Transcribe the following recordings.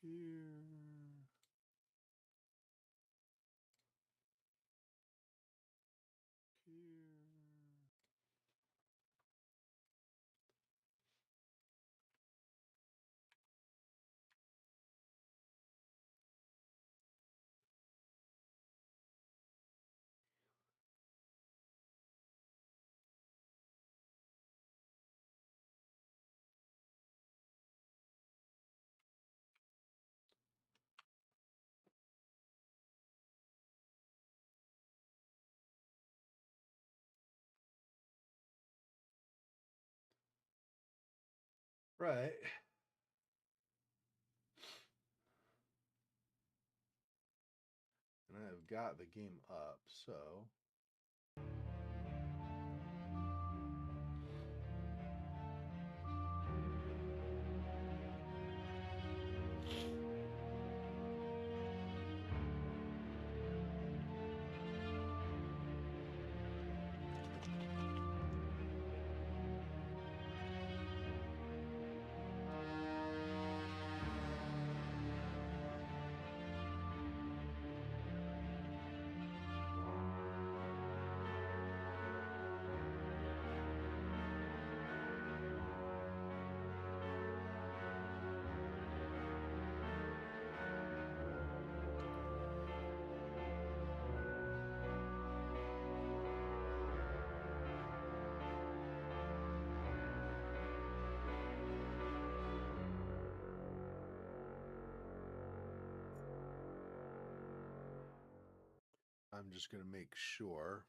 here. Right. And I've got the game up, so I'm just going to make sure.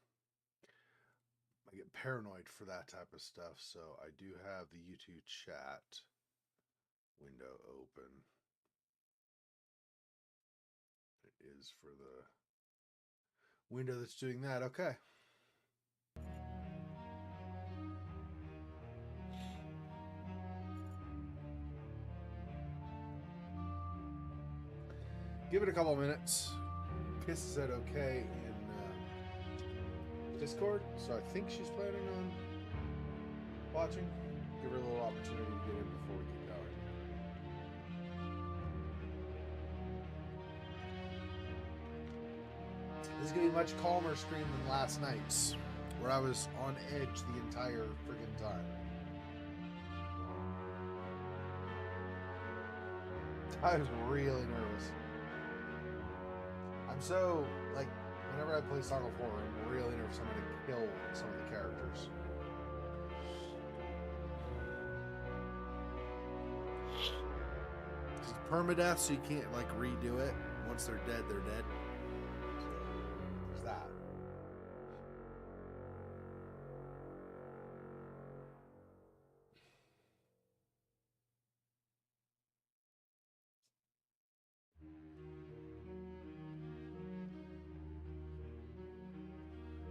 I get paranoid for that type of stuff, so I do have the YouTube chat window open. It is for the window that's doing that. Okay. Give it a couple minutes. Kiss said okay in Discord, so I think she's planning on watching. Give her a little opportunity to get in before we get going. This is going to be a much calmer stream than last night's, where I was on edge the entire friggin' time. I was really nervous. I'm so, like, whenever I play Song of Horror, I'm really nervous I'm going to kill some of the characters. It's permadeath, so you can't, like, redo it. Once they're dead, they're dead. So, there's that.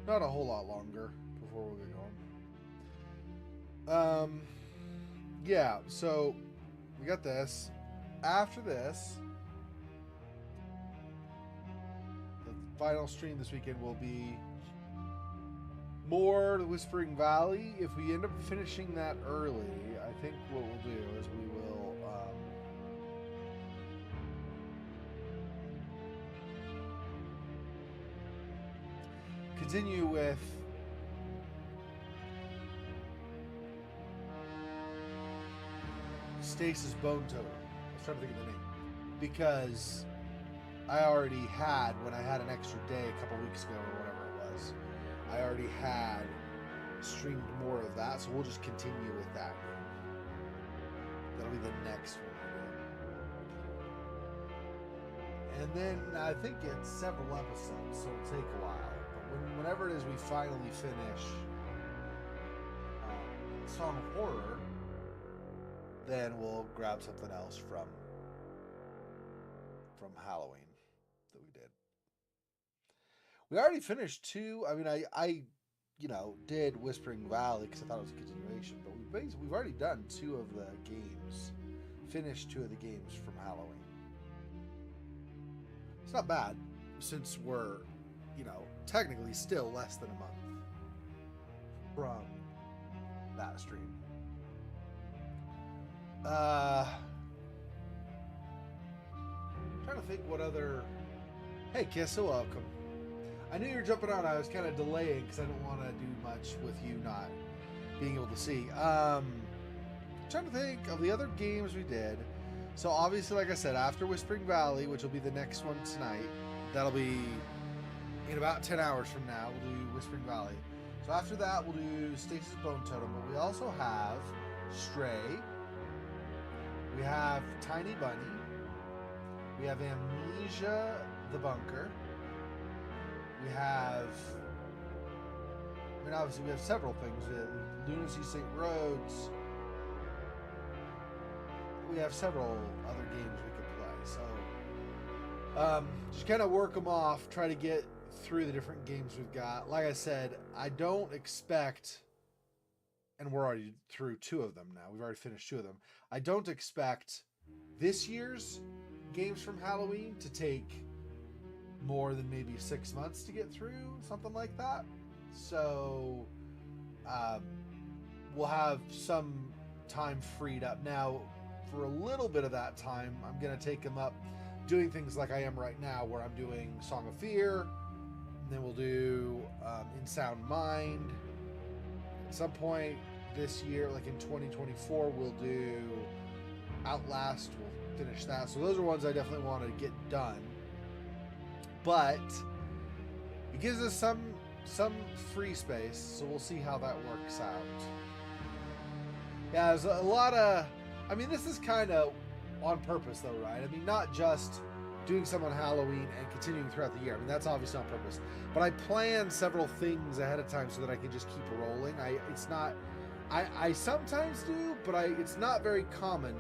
Not a whole lot longer before we get going. Yeah, so we got this. After this, the final stream this weekend will be more the Whispering Valley. If we end up finishing that early, I think what we'll do is we will continue with Stasis Bone Totem. I was trying to think of the name. Because I already had, when I had an extra day a couple weeks ago or whatever it was, I already had streamed more of that, so we'll just continue with that game. That'll be the next one we do. And then I think it's several episodes, so it'll take a while. But whenever it is we finally finish Song of Horror, then we'll grab something else from Halloween that we did. We already finished two. I mean, I did Whispering Valley because I thought it was a continuation, but we've already done two of the games, finished two of the games from Halloween. It's not bad since we're, technically still less than a month from that stream. trying to think what other... Hey, Kissa, welcome. I knew you were jumping on. I was kind of delaying because I don't want to do much with you not being able to see. Trying to think of the other games we did. So obviously, like I said, after Whispering Valley, which will be the next one tonight, that'll be in about 10 hours from now, we'll do Whispering Valley. So after that, we'll do Stasis Bone Totem, but we also have Stray, we have Tiny Bunny, we have Amnesia the Bunker, we have, I mean, obviously we have several things, we have Lunacy St. Rhodes, we have several other games we could play, so just kind of work them off, try to get through the different games we've got. Like I said, I don't expect, and we're already through 2 of them now, we've already finished 2 of them, I don't expect this year's games from Halloween to take more than maybe 6 months to get through, something like that. So we'll have some time freed up. Now, for a little bit of that time, I'm going to take them up doing things like I am right now, where I'm doing Song of Fear, and then we'll do In Sound Mind. At some point this year, like in 2024, we'll do Outlast. We'll finish that. So those are ones I definitely want to get done. But it gives us some free space, so we'll see how that works out. Yeah, there's a lot of... I mean, this is kind of on purpose, though, right? I mean, not just doing some on Halloween and continuing throughout the year. I mean, that's obviously on purpose. But I plan several things ahead of time so that I can just keep rolling. I sometimes do, but it's not very common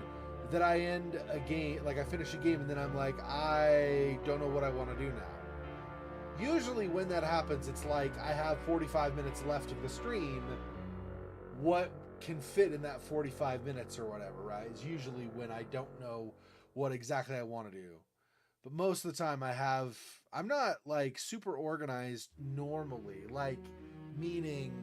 that I end a game, like I finish a game and then I'm like, I don't know what I want to do now. Usually when that happens, it's like I have 45 minutes left of the stream. What can fit in that 45 minutes or whatever, right? Is usually when I don't know what exactly I want to do. But most of the time I'm not like super organized normally, like meaning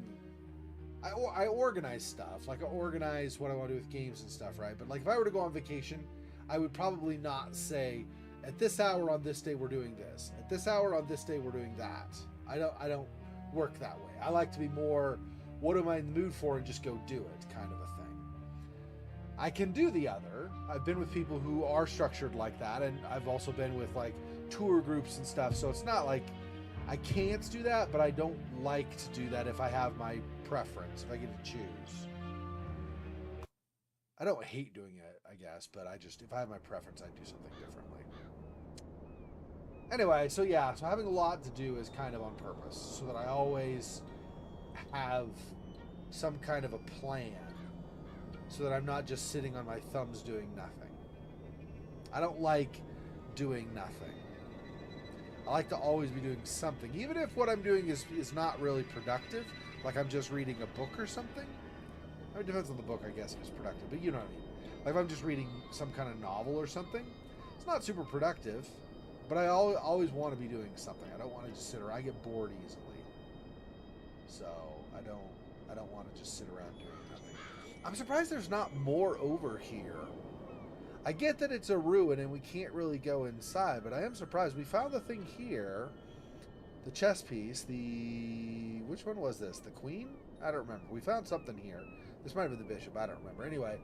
I organize stuff, like I organize what I want to do with games and stuff, right? But like if I were to go on vacation, I would probably not say at this hour on this day we're doing this, at this hour on this day we're doing that. I don't work that way. I like to be more, what am I in the mood for, and just go do it kind of a thing. I can do the other. I've been with people who are structured like that, and I've also been with like tour groups and stuff, so it's not like I can't do that, but I don't like to do that if I have my preference, if I get to choose. I don't hate doing it, I guess, but if I have my preference, I'd do something differently. Anyway, so yeah, so having a lot to do is kind of on purpose, so that I always have some kind of a plan, so that I'm not just sitting on my thumbs doing nothing. I don't like doing nothing. I like to always be doing something, even if what I'm doing is not really productive, like I'm just reading a book or something. I mean, it depends on the book, I guess, if it's productive, but you know what I mean. Like if I'm just reading some kind of novel or something, it's not super productive, but I always want to be doing something. I don't want to just sit around. I get bored easily, so I don't want to just sit around doing nothing. I'm surprised there's not more over here. I get that it's a ruin and we can't really go inside, but I am surprised. We found the thing here, the chess piece, which one was this? The queen? I don't remember. We found something here. This might have been the bishop. I don't remember. Anyway,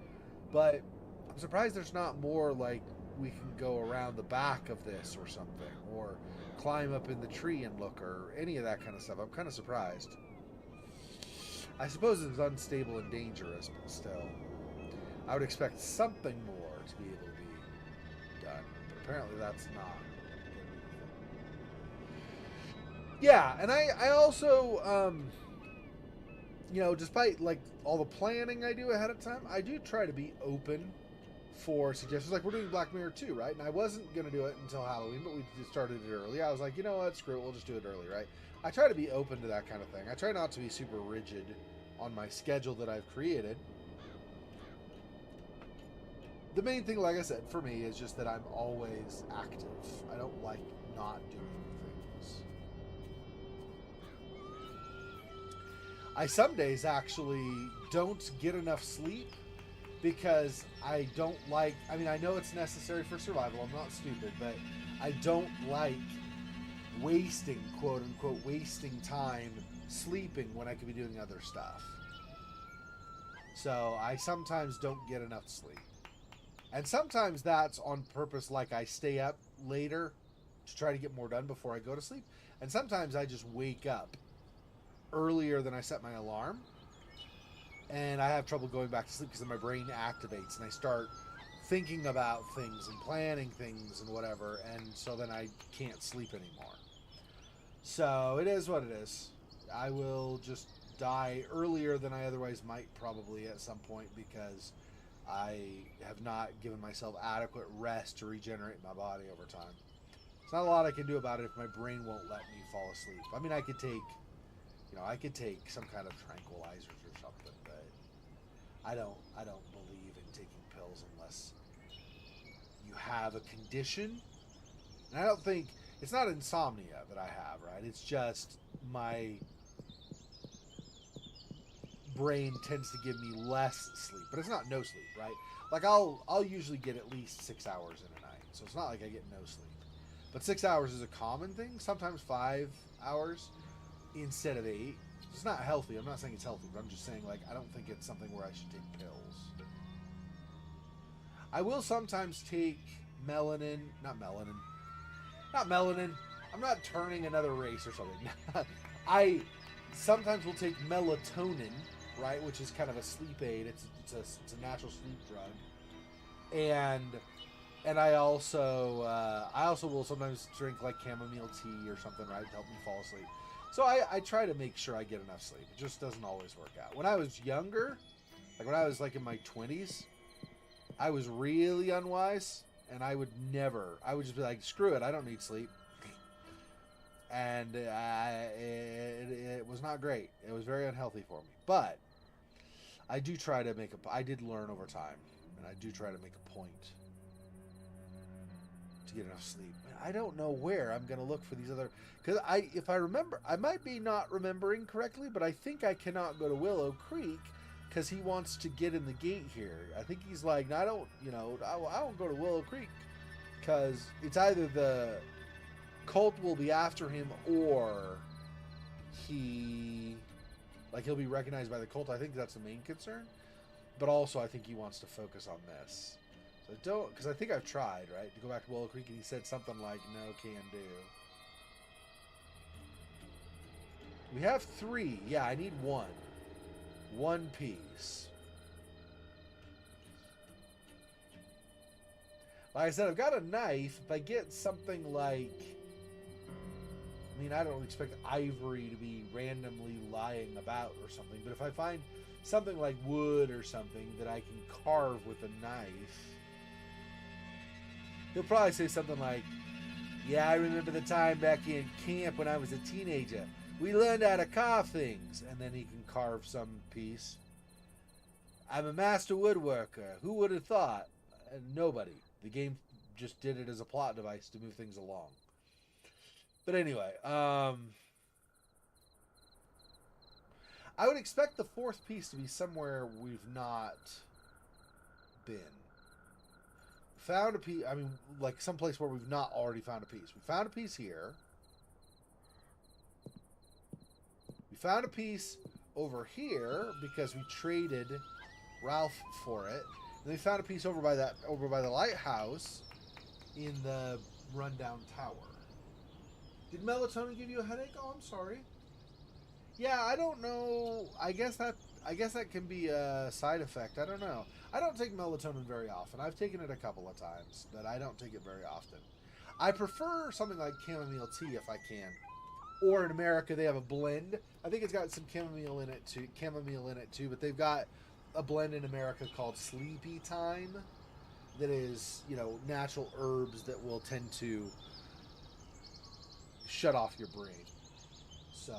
but I'm surprised there's not more, like, we can go around the back of this or something, or climb up in the tree and look, or any of that kind of stuff. I'm kind of surprised. I suppose it's unstable and dangerous, but still. I would expect something more to be able to be done, but apparently that's not. Yeah, and I also, you know, despite like all the planning I do ahead of time, I do try to be open for suggestions. Like we're doing Black Mirror 2, right? And I wasn't going to do it until Halloween, but we just started it early. I was like, you know what, screw it, we'll just do it early, right? I try to be open to that kind of thing. I try not to be super rigid on my schedule that I've created. The main thing, like I said, for me is just that I'm always active. I don't like not doing things. I some days actually don't get enough sleep because I don't like. I mean, I know it's necessary for survival. I'm not stupid, but I don't like wasting, quote unquote, wasting time sleeping when I could be doing other stuff. So I sometimes don't get enough sleep. And sometimes that's on purpose, like I stay up later to try to get more done before I go to sleep. And sometimes I just wake up earlier than I set my alarm. And I have trouble going back to sleep because then my brain activates and I start thinking about things and planning things and whatever. And so then I can't sleep anymore. So it is what it is. I will just die earlier than I otherwise might probably at some point because I have not given myself adequate rest to regenerate my body over time. There's not a lot I can do about it if my brain won't let me fall asleep. I mean, I could take some kind of tranquilizers or something, but I don't believe in taking pills unless you have a condition. And I don't think it's not insomnia that I have, right? It's just my brain tends to give me less sleep, but it's not no sleep, right? Like I'll usually get at least 6 hours in a night, so it's not like I get no sleep. But 6 hours is a common thing. Sometimes 5 hours instead of 8. It's not healthy. I'm not saying it's healthy, but I'm just saying like I don't think it's something where I should take pills. I will sometimes take not melanin. I'm not turning another race or something. I sometimes will take melatonin, right, which is kind of a sleep aid. It's a natural sleep drug, and I also will sometimes drink like chamomile tea or something, right, to help me fall asleep. So I try to make sure I get enough sleep. It just doesn't always work out. When I was younger, like when I was like in my 20s, I was really unwise, and I would just be like, screw it, I don't need sleep. And it was not great. It was very unhealthy for me. But I do try to I did learn over time, and I do try to make a point to get enough sleep. I don't know where I'm going to look for these other, because if I remember, I might be not remembering correctly, but I think I cannot go to Willow Creek because he wants to get in the gate here. I think he's like, I won't go to Willow Creek because it's either the cult will be after him or he'll be recognized by the cult. I think that's the main concern, but also I think he wants to focus on this. So because I think I've tried, right, to go back to Willow Creek, and he said something like, no can do. We have 3. Yeah, I need 1. 1 piece. Like I said, I've got a knife. If I get something like, I mean, I don't expect ivory to be randomly lying about or something, but if I find something like wood or something that I can carve with a knife, he'll probably say something like, yeah, I remember the time back in camp when I was a teenager. We learned how to carve things. And then he can carve some piece. I'm a master woodworker. Who would have thought? Nobody. The game just did it as a plot device to move things along. But anyway, I would expect the 4th piece to be somewhere we've not been. Found a piece, I mean, like someplace where we've not already found a piece. We found a piece here. We found a piece over here because we traded Ralph for it. And we found a piece over by the lighthouse in the rundown tower. Did melatonin give you a headache? Oh, I'm sorry. Yeah, I don't know. I guess that can be a side effect. I don't know. I don't take melatonin very often. I've taken it a couple of times, but I don't take it very often. I prefer something like chamomile tea if I can. Or in America, they have a blend. I think it's got some chamomile in it too, but they've got a blend in America called Sleepy Time that is, natural herbs that will tend to shut off your brain. So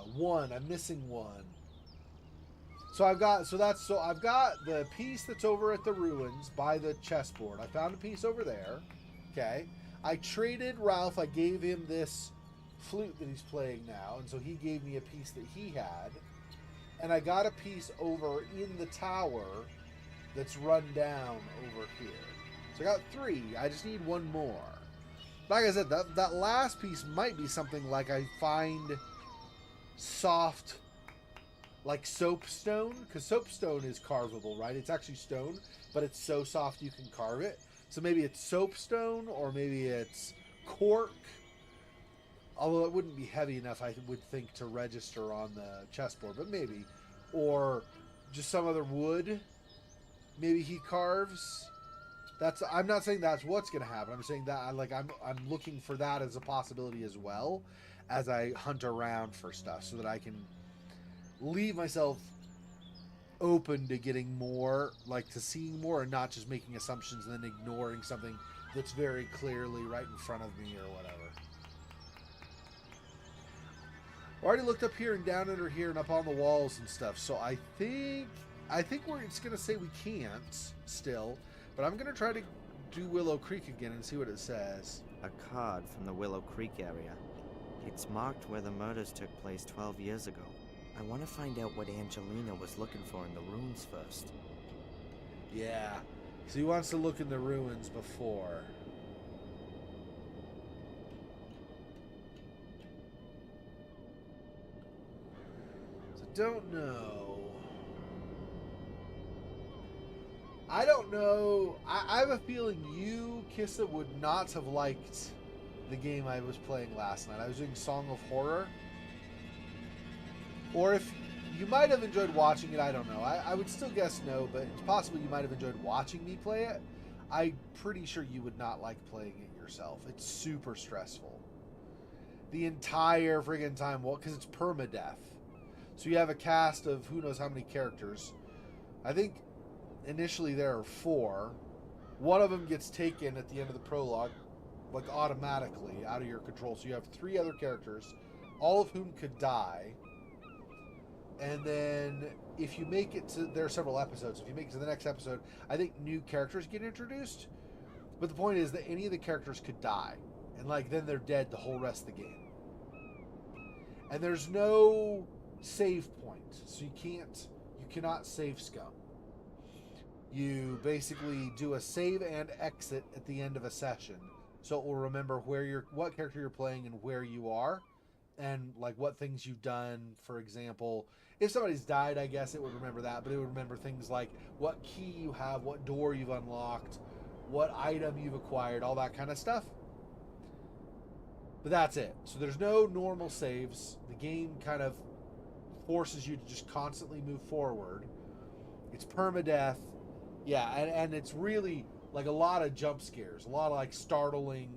I'm missing 1. I've got the piece that's over at the ruins by the chessboard. I found a piece over there. Okay. I traded Ralph. I gave him this flute that he's playing now, and so he gave me a piece that he had. And I got a piece over in the tower that's run down over here. So I got 3. I just need 1 more. Like I said, that last piece might be something like I find soft, like soapstone, because soapstone is carvable, right? It's actually stone, but it's so soft you can carve it. So maybe it's soapstone, or maybe it's cork. Although it wouldn't be heavy enough, I would think, to register on the chessboard, but maybe. Or just some other wood. Maybe he carves. I'm not saying that's what's going to happen. I'm saying that I'm looking for that as a possibility as well, as I hunt around for stuff, so that I can leave myself open to getting more, like to seeing more, and not just making assumptions and then ignoring something that's very clearly right in front of me or whatever. I already looked up here and down under here and up on the walls and stuff, so I think it's going to say we can't still, but I'm going to try to do Willow Creek again and see what it says. A card from the Willow Creek area. It's marked where the murders took place 12 years ago. I want to find out what Angelina was looking for in the ruins first. Yeah, so he wants to look in the ruins before. Don't know. I don't know. I have a feeling you, Kissa, would not have liked the game I was playing last night. I was doing Song of Horror. Or if you might have enjoyed watching it, I don't know. I would still guess no, but it's possible you might have enjoyed watching me play it. I'm pretty sure you would not like playing it yourself. It's super stressful. The entire friggin' time, well, because it's permadeath. So you have a cast of who knows how many characters. I think initially there are 4. One of them gets taken at the end of the prologue, like automatically out of your control. So you have 3 other characters, all of whom could die. And then if you make it to, there are several episodes. If you make it to the next episode, I think new characters get introduced. But the point is that any of the characters could die. And like then they're dead the whole rest of the game. And there's no save point, so you cannot save scum. You basically do a save and exit at the end of a session, so it will remember what character you're playing and where you are, and like what things you've done. For example, if somebody's died, I guess it would remember that, but it would remember things like what key you have, what door you've unlocked, what item you've acquired, all that kind of stuff. But that's it. So there's no normal saves. The game kind of forces you to just constantly move forward. It's permadeath. Yeah, and it's really like a lot of jump scares, a lot of like startling,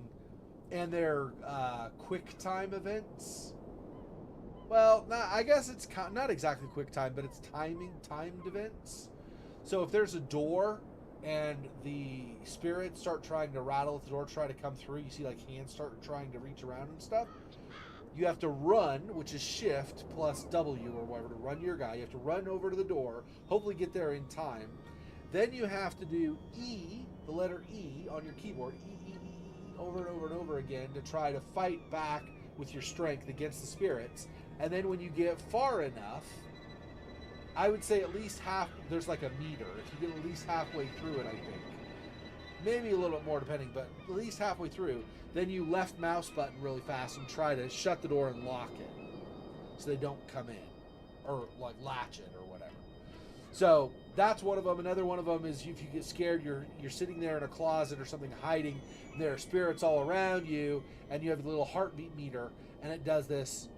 and they're quick time events. Well, I guess it's not exactly quick time, but it's timed events. So if there's a door and the spirits start trying to rattle at the door, try to come through, you see like hands start trying to reach around and stuff. You have to run, which is shift plus W or whatever to run your guy. You have to run over to the door, hopefully get there in time. Then you have to do E, the letter E on your keyboard, E, over and over and over again to try to fight back with your strength against the spirits. And then when you get far enough, I would say at least there's like a meter. If you get at least halfway through it, I think. Maybe a little bit more depending, but at least halfway through, then you left mouse button really fast and try to shut the door and lock it so they don't come in or like latch it or whatever. So that's one of them. Another one of them is if you get scared, you're sitting there in a closet or something hiding, and there are spirits all around you, and you have a little heartbeat meter, and it does this.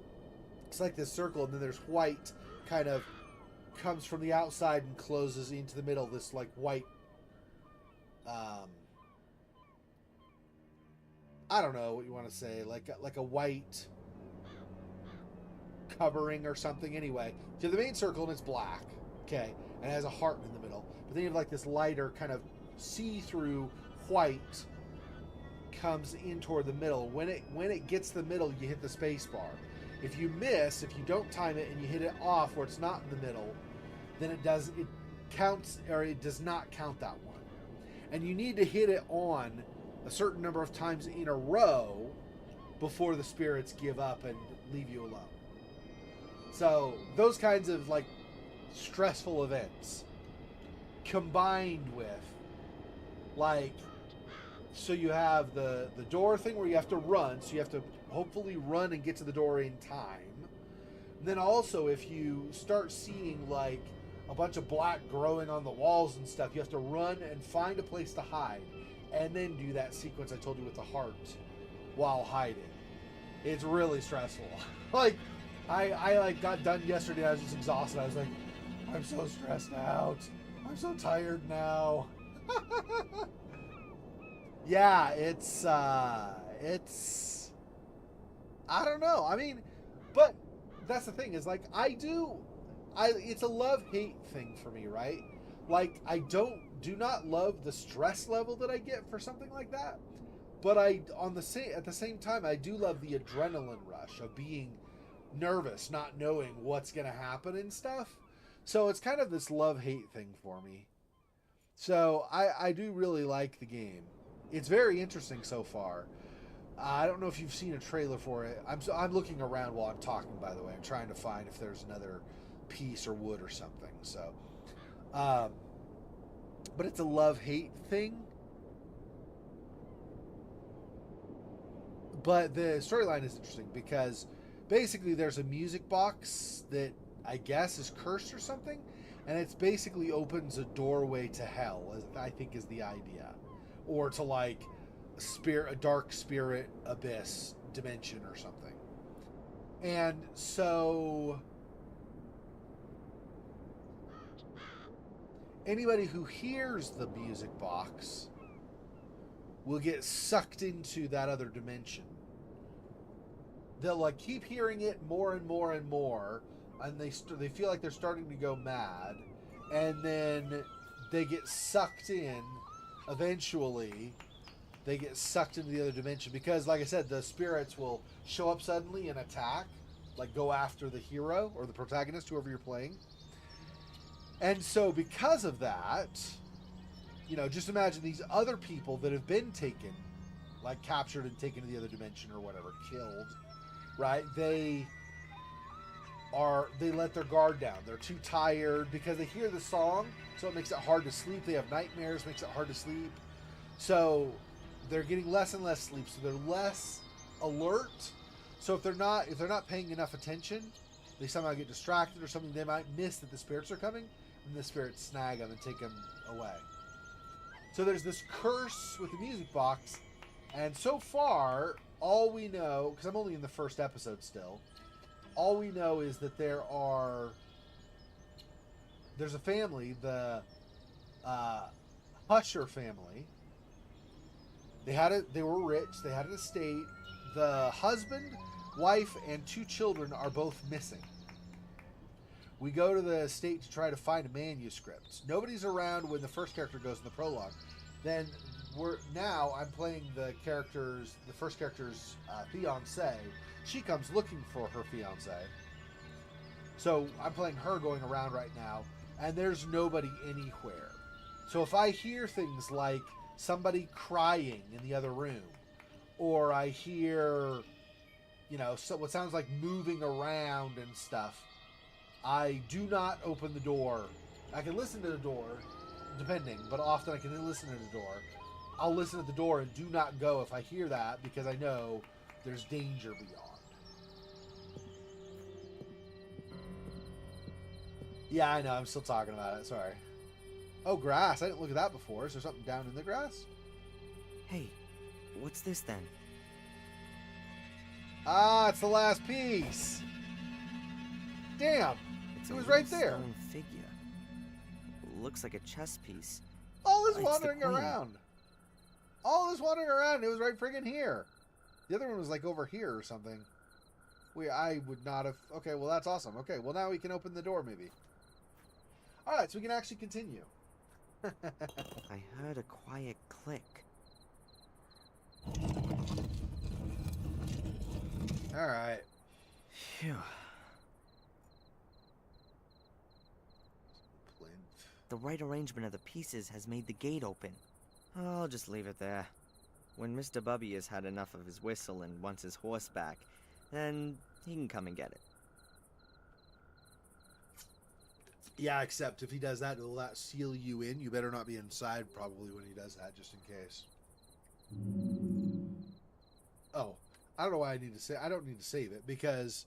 It's like this circle, and then there's white kind of comes from the outside and closes into the middle. This like white, I don't know what you want to say, like a white covering or something. Anyway, so the main circle and it's black, okay, and it has a heart in the middle. But then you have like this lighter kind of see-through white comes in toward the middle. When it gets the middle, you hit the space bar. If you miss, if you don't time it and you hit it off where it's not in the middle, then it does not count that one. And you need to hit it on a certain number of times in a row before the spirits give up and leave you alone. So those kinds of like stressful events combined with, like, so you have the door thing where you have to run, so you have to hopefully run and get to the door in time. And then also, if you start seeing like a bunch of black growing on the walls and stuff, you have to run and find a place to hide, and then do that sequence I told you with the heart while hiding. It's really stressful. Like, I like got done yesterday. I was just exhausted. I was like, I'm so stressed out. I'm so tired now. Yeah, it's I don't know. I mean, but that's the thing is like it's a love-hate thing for me, right? Like I do not love the stress level that I get for something like that, but at the same time I do love the adrenaline rush of being nervous, not knowing what's going to happen and stuff. So it's kind of this love-hate thing for me. So I do really like the game. It's very interesting so far. I don't know if you've seen a trailer for it. I'm looking around while I'm talking, by the way. I'm trying to find if there's another piece or wood or something. So, but it's a love-hate thing. But the storyline is interesting because basically there's a music box that I guess is cursed or something, and it's basically opens a doorway to hell, as I think is the idea, or to like a dark spirit abyss dimension or something. And so anybody who hears the music box will get sucked into that other dimension. They'll like keep hearing it more and more and more, and they feel like they're starting to go mad, and then they get sucked in. Eventually, they get sucked into the other dimension because, like I said, the spirits will show up suddenly and attack, like go after the hero or the protagonist, whoever you're playing. And so, because of that, you know, just imagine these other people that have been taken, like captured and taken to the other dimension or whatever, killed, right? They let their guard down. They're too tired because they hear the song, so it makes it hard to sleep. They have nightmares, makes it hard to sleep. So they're getting less and less sleep, so they're less alert. So if they're not paying enough attention, they somehow get distracted or something. They might miss that the spirits are coming, and the spirits snag them and take them away. So there's this curse with the music box, and so far, all we know, because I'm only in the first episode still, all we know is that there's a family, the Husher family. They were rich, they had an estate. The husband, wife, and 2 children are both missing. We go to the estate to try to find a manuscript. Nobody's around when the first character goes in the prologue. Then I'm playing the first character's fiance. She comes looking for her fiance. So I'm playing her going around right now, and there's nobody anywhere. So if I hear things like somebody crying in the other room, or I hear, what sounds like moving around and stuff, I do not open the door. I can listen to the door, depending, but often I can listen to the door. I'll listen at the door and do not go if I hear that, because I know there's danger beyond. Yeah, I know, I'm still talking about it, sorry. Oh, grass, I didn't look at that before. Is there something down in the grass? Hey, what's this then? Ah, it's the last piece. Damn, it was right there. Stone figure. Looks like a chess piece. All this wandering around. All this wandering around. It was right friggin' here. The other one was like over here or something. I would not have. Okay, well that's awesome. Okay, well now we can open the door maybe. All right, so we can actually continue. I heard a quiet click. All right. Phew. The right arrangement of the pieces has made the gate open. I'll just leave it there. When Mr. Bubby has had enough of his whistle and wants his horse back, then he can come and get it. Yeah, except if he does that, will that seal you in? You better not be inside probably when he does that, just in case. Oh, I don't know why I need to say. I don't need to save it because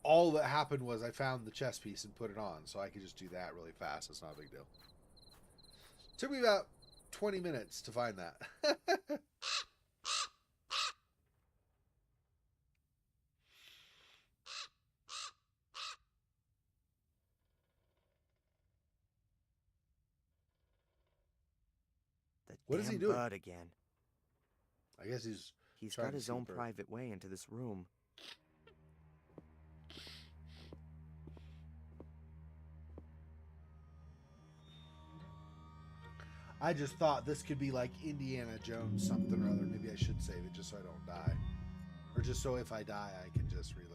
all that happened was I found the chess piece and put it on, so I could just do that really fast. It's not a big deal. Took me about 20 minutes to find that. The What damn is he doing? bird again. I guess he's got his own private way into this room. I just thought this could be like Indiana Jones something or other. Maybe I should save it just so I don't die. Or just so if I die, I can just reload.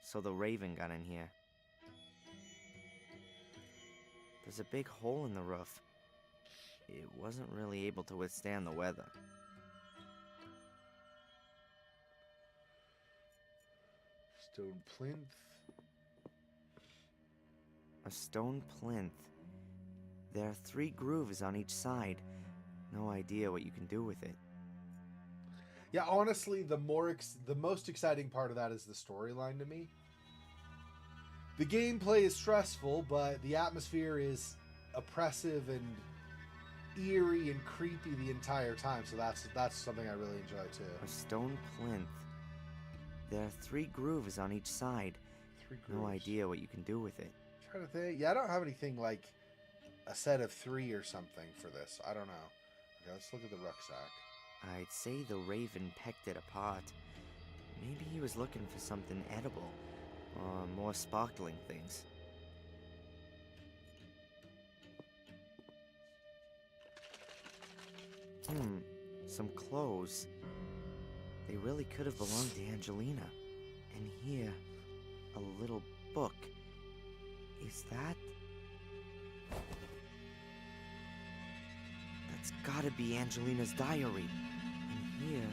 So the raven got in here. There's a big hole in the roof. It wasn't really able to withstand the weather. Stone plinth. A stone plinth. There are 3 grooves on each side. No idea what you can do with it. Yeah, honestly, the most exciting part of that is the storyline to me. The gameplay is stressful, but the atmosphere is oppressive and eerie and creepy the entire time. So that's something I really enjoy too. A stone plinth. There are 3 grooves on each side. 3 grooves. No idea what you can do with it. I'm trying to think. Yeah, I don't have anything like a set of 3 or something for this. I don't know. Okay, let's look at the rucksack. I'd say the raven pecked it apart. Maybe he was looking for something edible, or more sparkling things. Some clothes. They really could have belonged to Angelina. And here, a little book. Is that... That's gotta be Angelina's diary. And here,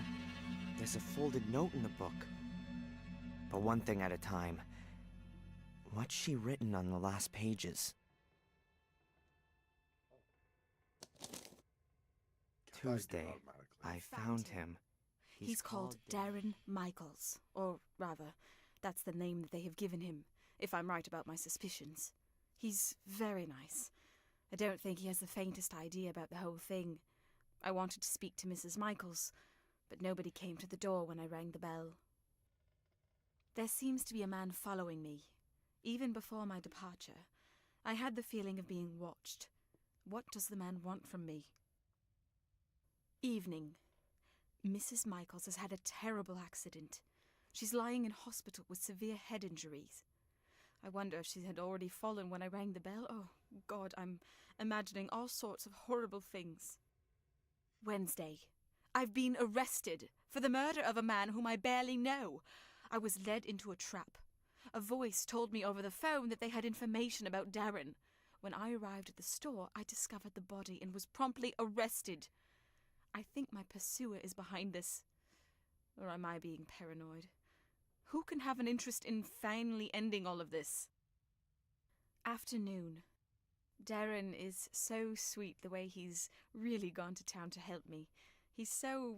there's a folded note in the book. But one thing at a time. What's she written on the last pages? Tuesday, I found him. He's called Darren Michaels. Or rather, that's the name that they have given him, if I'm right about my suspicions. He's very nice. I don't think he has the faintest idea about the whole thing. I wanted to speak to Mrs. Michaels, but nobody came to the door when I rang the bell. There seems to be a man following me. Even before my departure, I had the feeling of being watched. What does the man want from me? Evening. Mrs. Michaels has had a terrible accident. She's lying in hospital with severe head injuries. I wonder if she had already fallen when I rang the bell. Oh, God, I'm imagining all sorts of horrible things. Wednesday. I've been arrested for the murder of a man whom I barely know. I was led into a trap. A voice told me over the phone that they had information about Darren. When I arrived at the store, I discovered the body and was promptly arrested. I think my pursuer is behind this. Or am I being paranoid? Who can have an interest in finally ending all of this? Afternoon. Darren is so sweet the way he's really gone to town to help me. He's so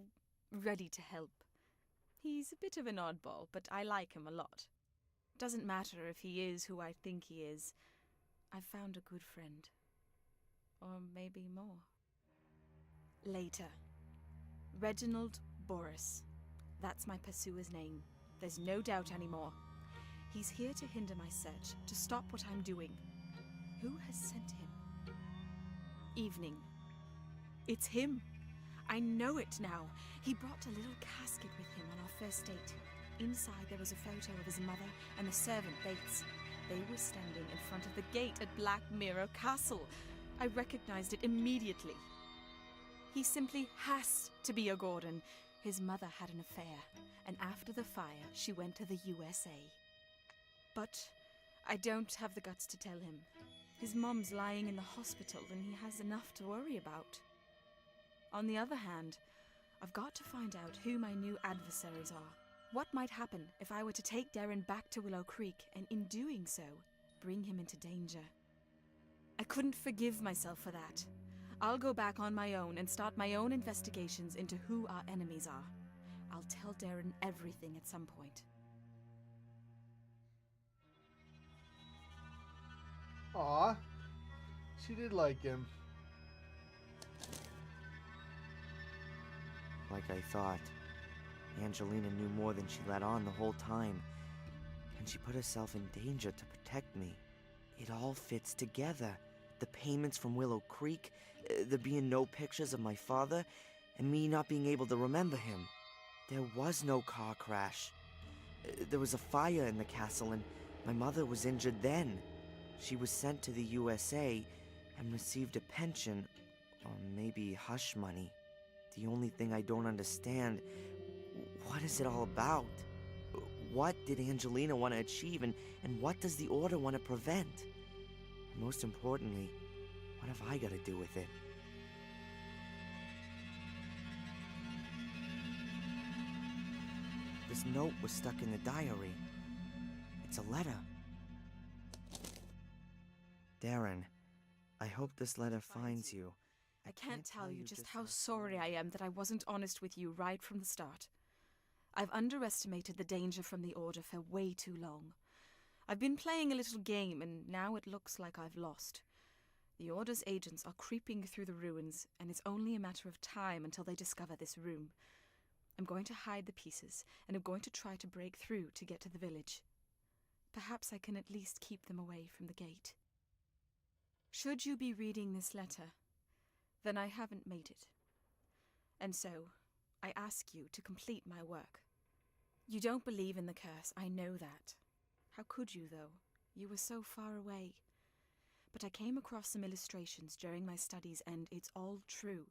ready to help. He's a bit of an oddball, but I like him a lot. Doesn't matter if he is who I think he is. I've found a good friend. Or maybe more. Later. Reginald Boris. That's my pursuer's name. There's no doubt anymore. He's here to hinder my search, to stop what I'm doing. Who has sent him? Evening. It's him. I know it now. He brought a little casket with him on our first date. Inside there was a photo of his mother and the servant Bates. They were standing in front of the gate at Black Mirror Castle. I recognized it immediately. He simply has to be a Gordon. His mother had an affair, and after the fire, she went to the USA. But I don't have the guts to tell him. His mom's lying in the hospital, and he has enough to worry about. On the other hand, I've got to find out who my new adversaries are. What might happen if I were to take Darren back to Willow Creek, and in doing so, bring him into danger? I couldn't forgive myself for that. I'll go back on my own and start my own investigations into who our enemies are. I'll tell Darren everything at some point. Aw, she did like him. Like I thought, Angelina knew more than she let on the whole time, and she put herself in danger to protect me. It all fits together. The payments from Willow Creek, there being no pictures of my father, and me not being able to remember him. There was no car crash. There was a fire in the castle, and my mother was injured then. She was sent to the USA and received a pension, or maybe hush money. The only thing I don't understand, what is it all about? What did Angelina want to achieve, and what does the Order want to prevent? And most importantly, what have I got to do with it? This note was stuck in the diary. It's a letter. Darren, I hope this letter finds you. I can't tell you just how sorry I am that I wasn't honest with you right from the start. I've underestimated the danger from the Order for way too long. I've been playing a little game, and now it looks like I've lost. The Order's agents are creeping through the ruins, and it's only a matter of time until they discover this room. I'm going to hide the pieces, and I'm going to try to break through to get to the village. Perhaps I can at least keep them away from the gate. Should you be reading this letter, then I haven't made it. And so, I ask you to complete my work. You don't believe in the curse, I know that. How could you, though? You were so far away. But I came across some illustrations during my studies, and it's all true.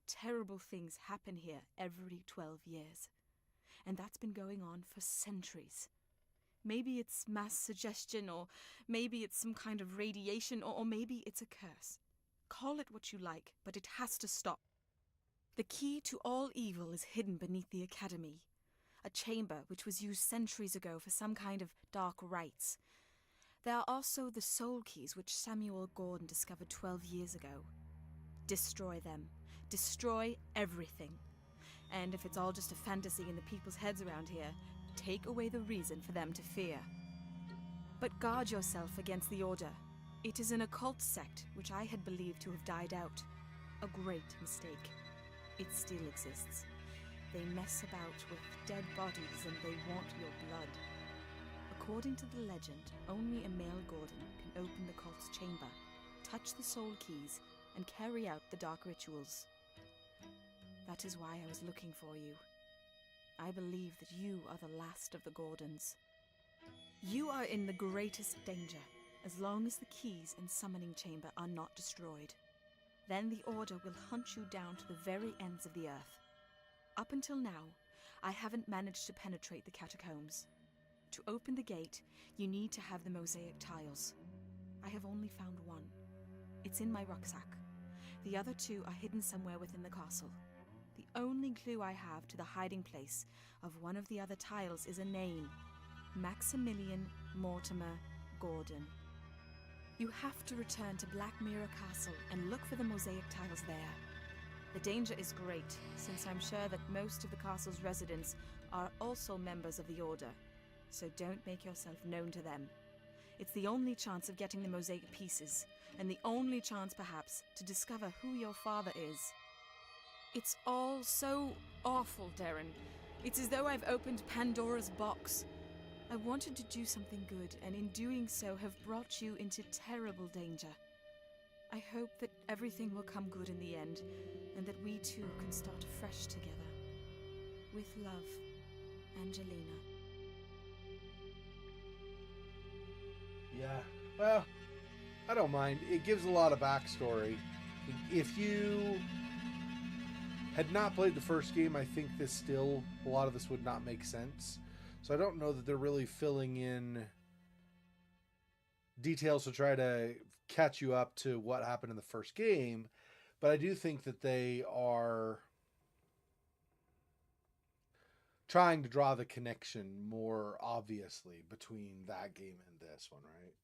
Terrible things happen here every 12 years. And that's been going on for centuries. Maybe it's mass suggestion, or maybe it's some kind of radiation, or maybe it's a curse. Call it what you like, but it has to stop. The key to all evil is hidden beneath the Academy, a chamber which was used centuries ago for some kind of dark rites. There are also the soul keys which Samuel Gordon discovered 12 years ago. Destroy them. Destroy everything. And if it's all just a fantasy in the people's heads around here, take away the reason for them to fear. But guard yourself against the Order. It is an occult sect which I had believed to have died out. A great mistake. It still exists. They mess about with dead bodies and they want your blood. According to the legend, only a male Gordon can open the cult's chamber, touch the soul keys, and carry out the dark rituals. That is why I was looking for you. I believe that you are the last of the Gordons. You are in the greatest danger, as long as the keys and summoning chamber are not destroyed. Then the Order will hunt you down to the very ends of the earth. Up until now, I haven't managed to penetrate the catacombs. To open the gate, you need to have the mosaic tiles. I have only found one. It's in my rucksack. The other two are hidden somewhere within the castle. The only clue I have to the hiding place of one of the other tiles is a name: Maximilian Mortimer Gordon. You have to return to Black Mirror Castle and look for the mosaic tiles there. The danger is great, since I'm sure that most of the castle's residents are also members of the Order, so don't make yourself known to them. It's the only chance of getting the mosaic pieces, and the only chance, perhaps, to discover who your father is. It's all so awful, Darren. It's as though I've opened Pandora's box. I wanted to do something good, and in doing so have brought you into terrible danger. I hope that everything will come good in the end, and that we too can start afresh together. With love, Angelina. Yeah, well, I don't mind. It gives a lot of backstory. If you had not played the first game, I think a lot of this would not make sense. So I don't know that they're really filling in details to try to catch you up to what happened in the first game. But I do think that they are trying to draw the connection more obviously between that game and this one, right?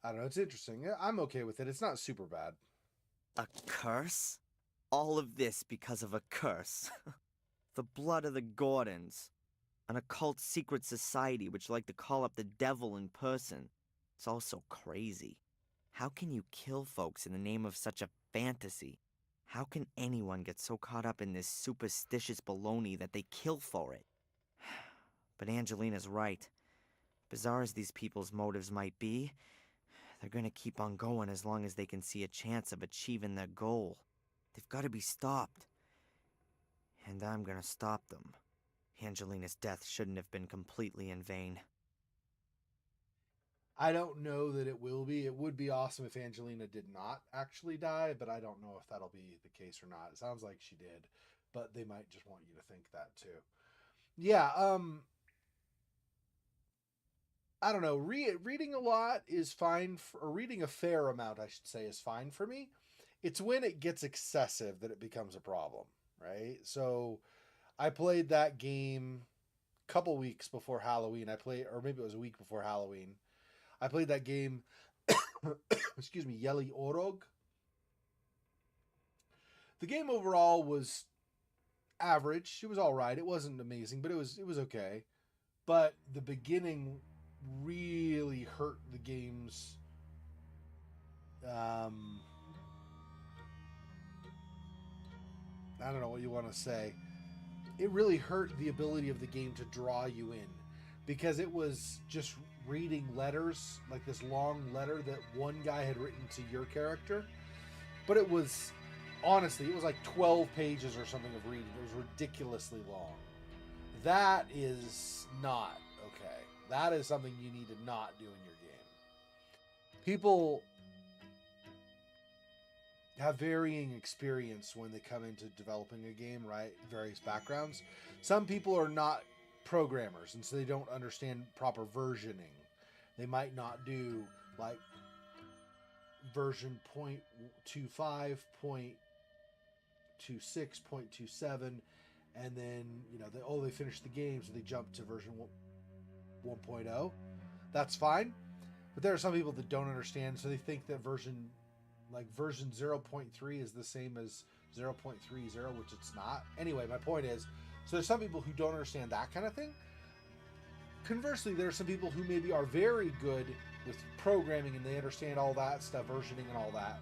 I don't know. It's interesting. I'm okay with it. It's not super bad. A curse? All of this because of a curse. The blood of the Gordons. An occult secret society which like to call up the devil in person. It's all so crazy. How can you kill folks in the name of such a fantasy? How can anyone get so caught up in this superstitious baloney that they kill for it? But Angelina's right. Bizarre as these people's motives might be, they're gonna keep on going as long as they can see a chance of achieving their goal. They've gotta be stopped. And I'm gonna stop them. Angelina's death shouldn't have been completely in vain. I don't know that it will be. It would be awesome if Angelina did not actually die, but I don't know if that'll be the case or not. It sounds like she did, but they might just want you to think that too. Yeah, I don't know. Reading a lot is fine, or reading a fair amount, I should say, is fine for me. It's when it gets excessive that it becomes a problem, right? So I played that game a couple weeks before Halloween. Or maybe it was a week before Halloween. I played that game, excuse me, Yeli Orog. The game overall was average. It was all right. It wasn't amazing, but it was okay. But the beginning really hurt the game's I don't know what you want to say. It really hurt the ability of the game to draw you in, because it was just reading letters, like this long letter that one guy had written to your character. But it was, honestly, it was like 12 pages or something of reading. It was ridiculously long. That is not okay. That is something you need to not do in your game. People have varying experience when they come into developing a game, right? Various backgrounds. Some people are not programmers, and so they don't understand proper versioning. They might not do like version 0.25, 0.26, 0.27, and then they finished the game, so they jump to version 1.0. That's fine, but there are some people that don't understand, so they think that version 0.3 is the same as 0.30, which it's not. Anyway, my point is, so there's some people who don't understand that kind of thing. Conversely, there are some people who maybe are very good with programming and they understand all that stuff, versioning and all that,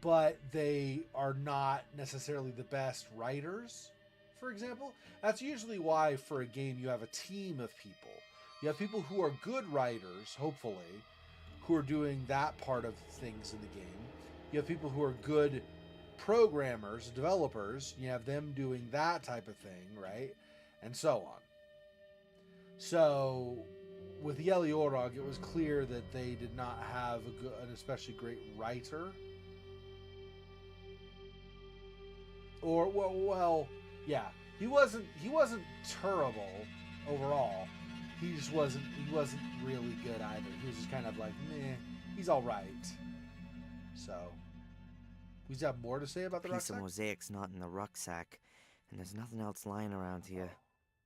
but they are not necessarily the best writers, for example. That's usually why for a game you have a team of people. You have people who are good writers, hopefully, who are doing that part of things in the game. You have people who are good programmers, developers. You have them doing that type of thing, right? And so on. So with Yeli Orog, it was clear that they did not have an especially great writer. Or yeah, he wasn't terrible overall. He wasn't really good either. He was just kind of like, meh, he's all right. So, we just have more to say about the Piece rucksack? of mosaic's not in the rucksack, and there's nothing else lying around here.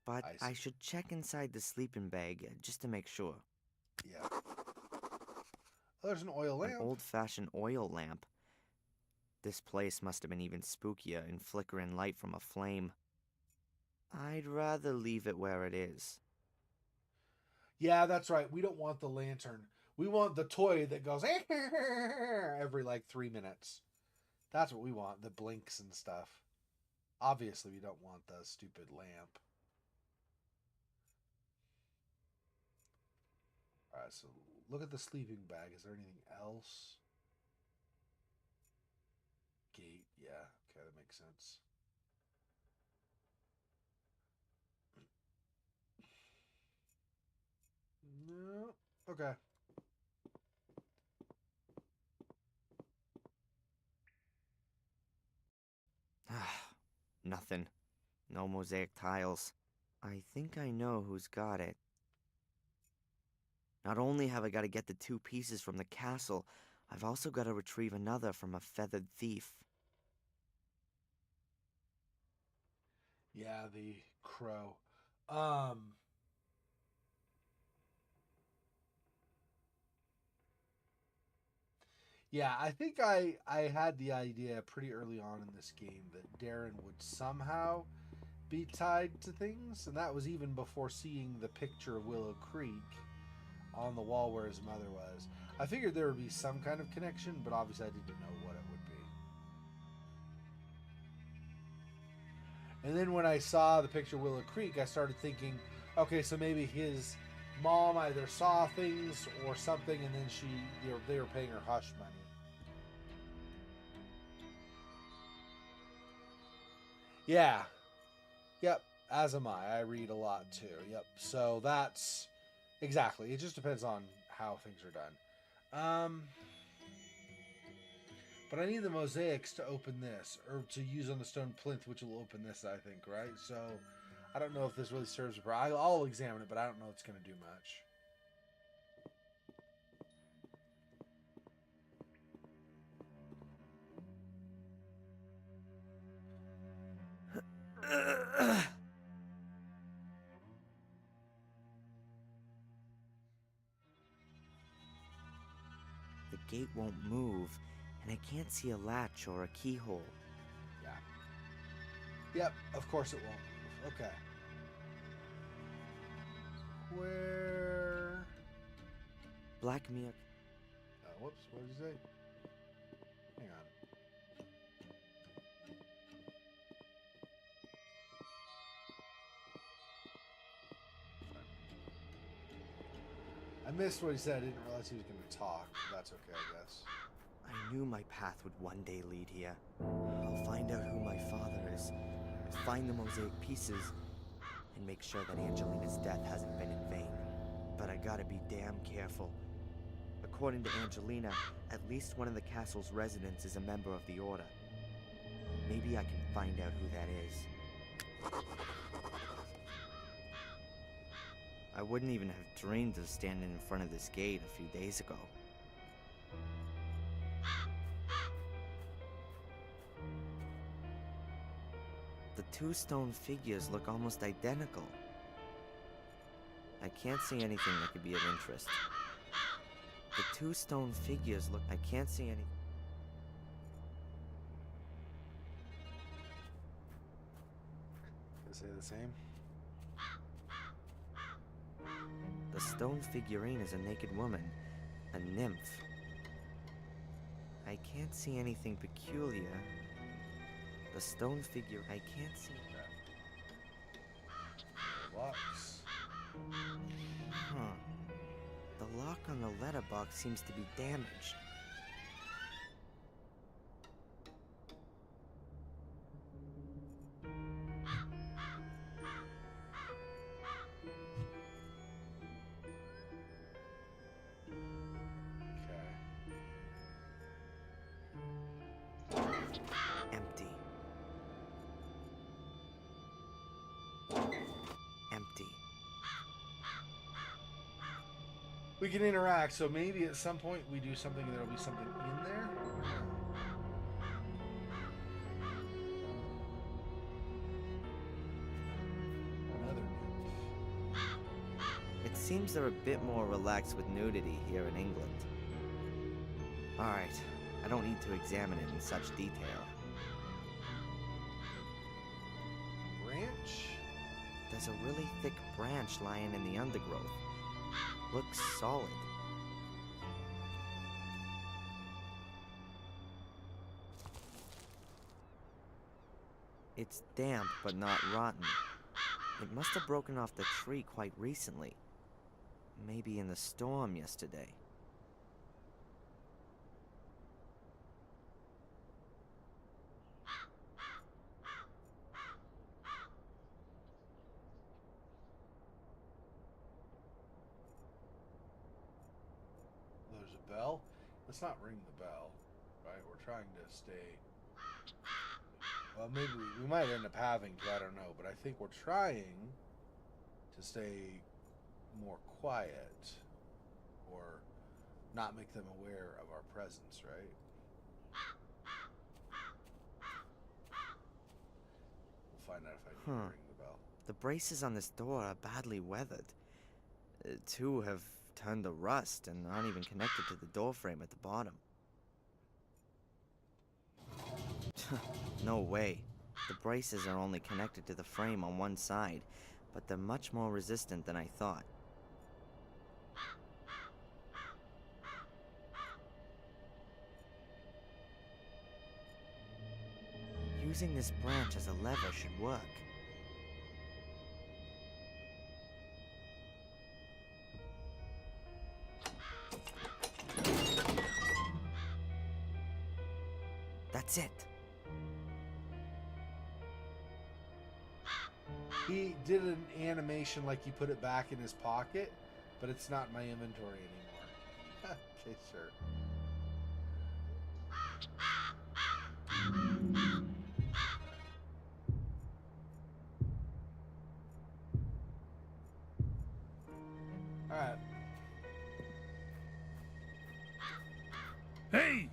But I should check inside the sleeping bag just to make sure. Yeah. Oh, there's an oil lamp. An old-fashioned oil lamp. This place must have been even spookier in flickering light from a flame. I'd rather leave it where it is. Yeah, that's right. We don't want the lantern. We want the toy that goes every like 3 minutes. That's what we want, the blinks and stuff. Obviously, we don't want the stupid lamp. Alright, so look at the sleeping bag. Is there anything else? Gate, yeah. Okay, that makes sense. No. Okay. Nothing. No mosaic tiles. I think I know who's got it. Not only have I got to get the 2 pieces from the castle, I've also got to retrieve another from a feathered thief. Yeah, the crow. Yeah, I think I had the idea pretty early on in this game that Darren would somehow be tied to things, and that was even before seeing the picture of Willow Creek on the wall where his mother was. I figured there would be some kind of connection, but obviously I didn't know what it would be. And then when I saw the picture of Willow Creek, I started thinking, okay, so maybe his mom either saw things or something, and then they were paying her hush money. Yeah. Yep. As am I. I read a lot too. Yep. So that's exactly. It just depends on how things are done. But I need the mosaics to open this, or to use on the stone plinth, which will open this, I think, right? So I don't know if this really serves a purpose. I'll examine it, but I don't know if it's going to do much. The gate won't move, and I can't see a latch or a keyhole. Yeah. Yep, of course it won't move. Okay. Where? Black Mirror. Whoops, what did you say? Hang on. I missed what he said. I didn't realize he was going to talk. But that's okay, I guess. I knew my path would one day lead here. I'll find out who my father is, find the mosaic pieces, and make sure that Angelina's death hasn't been in vain. But I gotta be damn careful. According to Angelina, at least one of the castle's residents is a member of the Order. Maybe I can find out who that is. I wouldn't even have dreamed of standing in front of this gate a few days ago. The 2 stone figures look almost identical. I can't see anything that could be of interest. The 2 stone figures look... I can't see any... Say the same. The stone figurine is a naked woman, a nymph. I can't see anything peculiar. The stone figure... I can't see... Locks. Huh. The lock on the letterbox seems to be damaged. Empty. Empty. We can interact, so maybe at some point we do something, there'll be something in there. Another nymph. It seems they're a bit more relaxed with nudity here in England. Alright, I don't need to examine it in such detail. Branch? There's a really thick branch lying in the undergrowth. Looks solid. It's damp, but not rotten. It must have broken off the tree quite recently. Maybe in the storm yesterday. There's a bell. Let's not ring the bell, right? We're trying to stay Well, maybe we might end up having to, I don't know, but I think we're trying to stay more quiet or not make them aware of our presence, right? We'll find out if I need to ring the bell. The braces on this door are badly weathered. Two have turned to rust and aren't even connected to the door frame at the bottom. No way. The braces are only connected to the frame on one side, but they're much more resistant than I thought. Using this branch as a lever should work. That's it. He did an animation like he put it back in his pocket, but it's not in my inventory anymore. Okay, sure. Alright. Hey!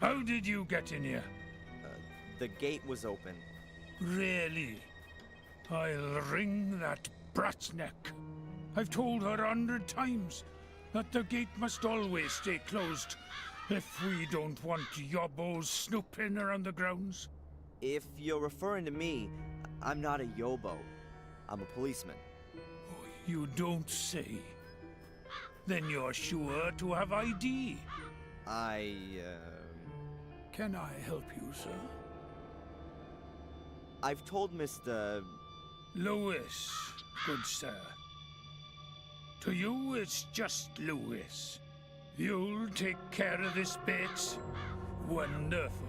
How did you get in here? The gate was open. Really? I'll wring that brat's neck. I've told her 100 times that the gate must always stay closed if we don't want yobbos snooping around the grounds. If you're referring to me, I'm not a yobo. I'm a policeman. Oh, you don't say. Then you're sure to have ID. Can I help you, sir? I've told Mr. Lewis, good sir. To you, it's just Lewis. You'll take care of this bit? Wonderful.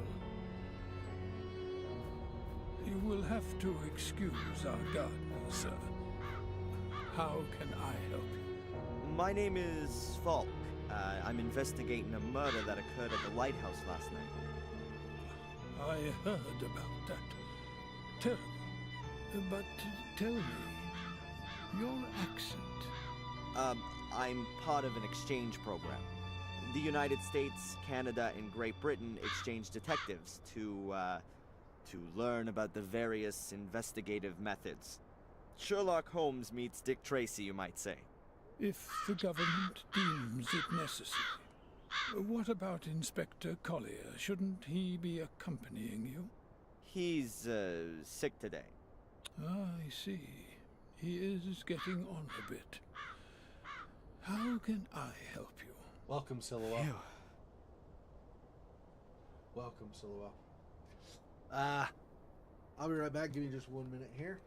You will have to excuse our gardener, sir. How can I help you? My name is Falk. I'm investigating a murder that occurred at the lighthouse last night. I heard about that. Terrible. But tell me, your accent. I'm part of an exchange program. The United States, Canada, and Great Britain exchange detectives to learn about the various investigative methods. Sherlock Holmes meets Dick Tracy, you might say. If the government deems it necessary. What about Inspector Collier? Shouldn't he be accompanying you? He's, sick today. I see. He is getting on a bit. How can I help you? Welcome, Silhouette. Phew. Welcome, Silhouette. I'll be right back. Give me just 1 minute here.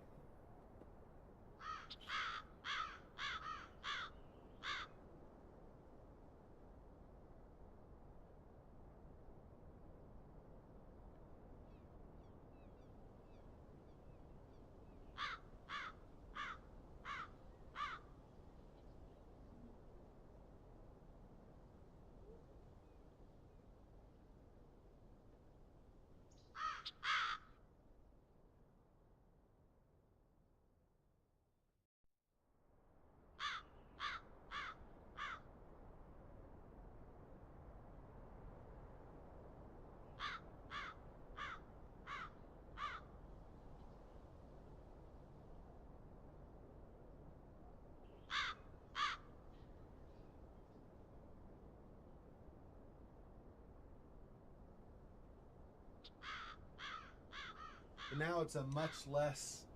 And now it's a much less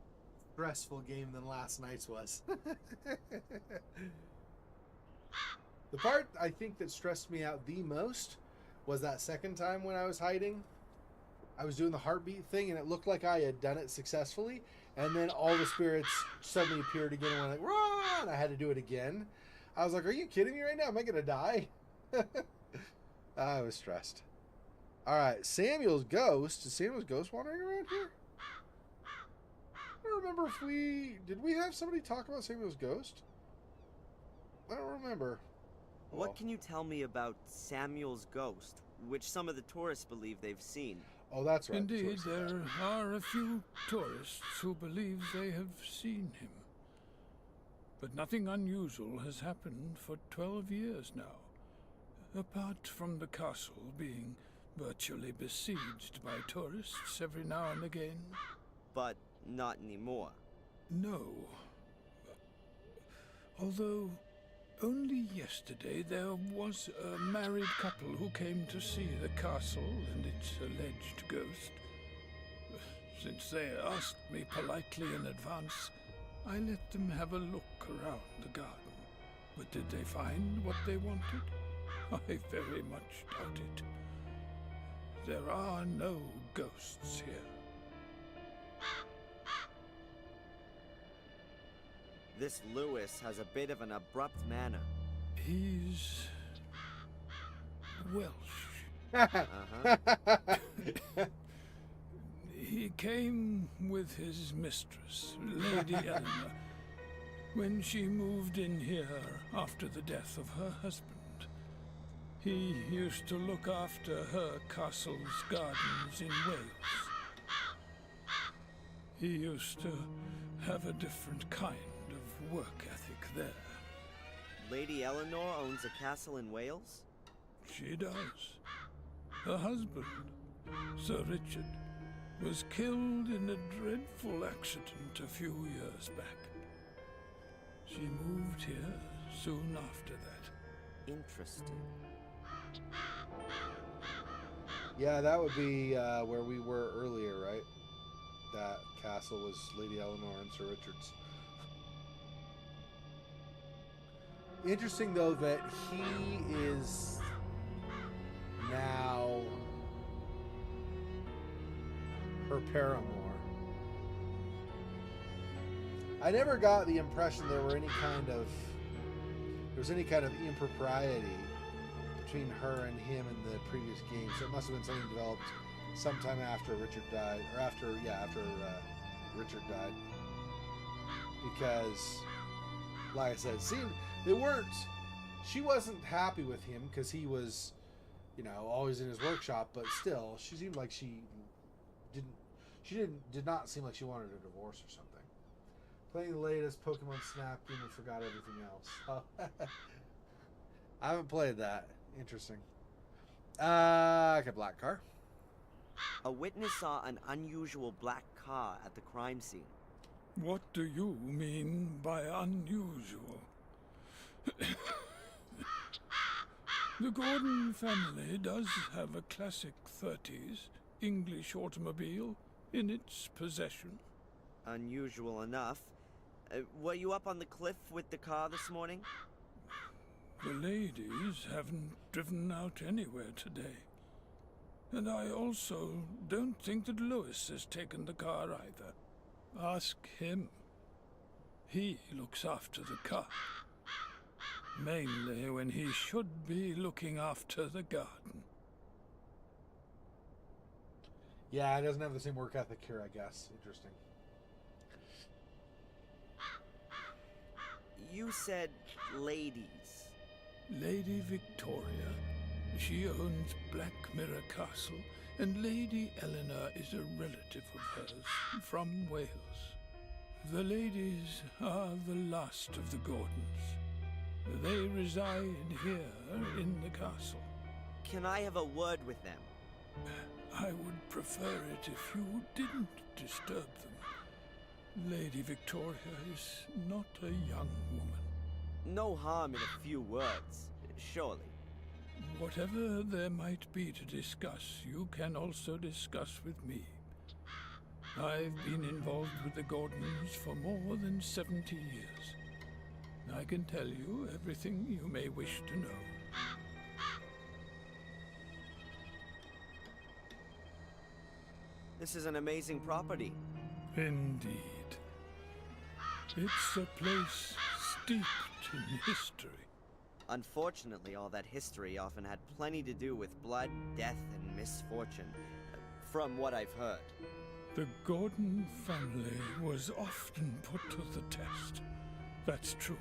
stressful game than last night's was. The part I think that stressed me out the most was that second time when I was hiding. I was doing the heartbeat thing and it looked like I had done it successfully, and then all the spirits suddenly appeared again and went like, run! I had to do it again. I was like, are you kidding me right now? Am I gonna die? I was stressed. Alright, Samuel's ghost. Is Samuel's ghost wandering around here? I don't remember if did we have somebody talk about Samuel's ghost? I don't remember. What can you tell me about Samuel's ghost, which some of the tourists believe they've seen? Oh, that's right. Indeed, Tourist guide. there are a few tourists who believe they have seen him. But nothing unusual has happened for 12 years now, apart from the castle being virtually besieged by tourists every now and again. But not anymore. No. Although, only yesterday there was a married couple who came to see the castle and its alleged ghost. Since they asked me politely in advance, I let them have a look around the garden. But did they find what they wanted? I very much doubt it. There are no ghosts here. This Lewis has a bit of an abrupt manner. He's Welsh. Uh-huh. He came with his mistress, Lady Eleanor, when she moved in here after the death of her husband. He used to look after her castle's gardens in Wales. He used to have a different kind of work ethic there. Lady Eleanor owns a castle in Wales? She does. Her husband, Sir Richard, was killed in a dreadful accident a few years back. She moved here soon after that. Interesting. Yeah, that would be where we were earlier, right? That castle was Lady Eleanor and Sir Richard's. Interesting, though, that he is now her paramour. I never got the impression there was any kind of impropriety between her and him in the previous game. So it must have been something developed sometime after Richard died, or after Richard died. Because, like I said, she wasn't happy with him because he was, always in his workshop. But still, she seemed like did not seem like she wanted a divorce or something. Playing the latest Pokemon Snap game and forgot everything else. I haven't played that. Interesting. Okay, black car. A witness saw an unusual black car at the crime scene. What do you mean by unusual? The Gordon family does have a classic 30s English automobile in its possession. Unusual enough. Were you up on the cliff with the car this morning? The ladies haven't driven out anywhere today. And I also don't think that Lewis has taken the car either. Ask him. He looks after the car. Mainly when he should be looking after the garden. Yeah, he doesn't have the same work ethic here, I guess. Interesting. You said ladies. Lady Victoria. She owns Black Mirror Castle, and Lady Eleanor is a relative of hers from Wales. The ladies are the last of the Gordons. They reside here in the castle. Can I have a word with them? I would prefer it if you didn't disturb them. Lady Victoria is not a young woman. No harm in a few words, surely. Whatever there might be to discuss, you can also discuss with me. I've been involved with the Gordons for more than 70 years. I can tell you everything you may wish to know. This is an amazing property. Indeed. It's a place steeped in history. Unfortunately, all that history often had plenty to do with blood, death, and misfortune, from what I've heard. The Gordon family was often put to the test. That's true.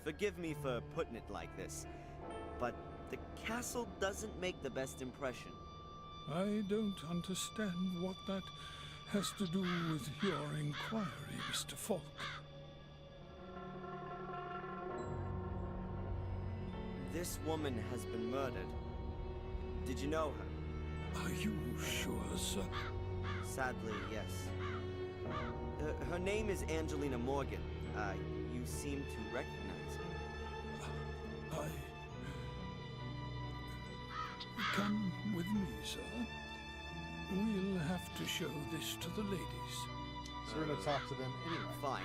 Forgive me for putting it like this, but the castle doesn't make the best impression. I don't understand what that has to do with your inquiry, Mr. Falk. This woman has been murdered. Did you know her? Are you sure, sir? Sadly, yes. Her name is Angelina Morgan. You seem to recognize her. Come with me, sir. We'll have to show this to the ladies. So we're gonna talk to them anyway. Fine.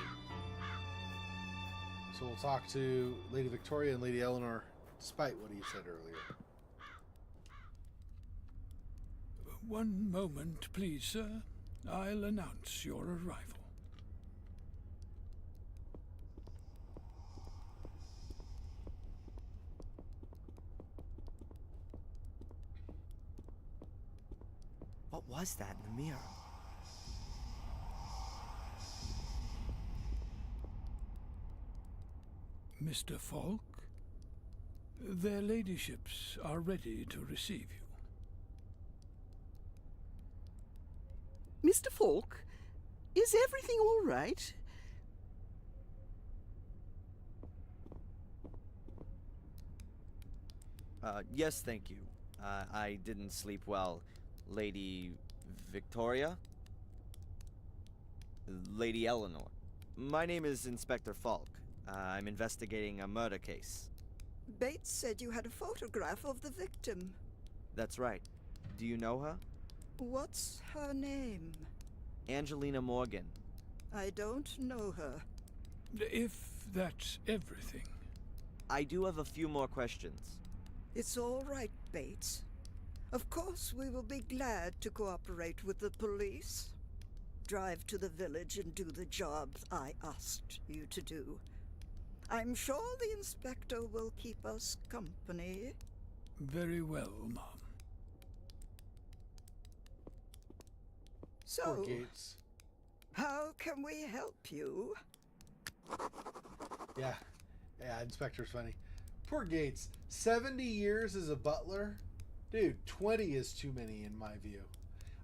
So we'll talk to Lady Victoria and Lady Eleanor, despite what he said earlier. One moment, please, sir. I'll announce your arrival. What was that in the mirror? Mr. Falk, their ladyships are ready to receive you. Mr. Falk, is everything all right? Yes, thank you. I didn't sleep well. Lady Victoria? Lady Eleanor. My name is Inspector Falk. I'm investigating a murder case. Bates said you had a photograph of the victim. That's right. Do you know her? What's her name? Angelina Morgan. I don't know her. If that's everything. I do have a few more questions. It's all right, Bates. Of course, we will be glad to cooperate with the police. Drive to the village and do the job I asked you to do. I'm sure the inspector will keep us company. Very well, Mom. So, Poor Gates. how can we help you? Yeah, Inspector's funny. Poor Gates. 70 years as a butler? Dude, 20 is too many in my view.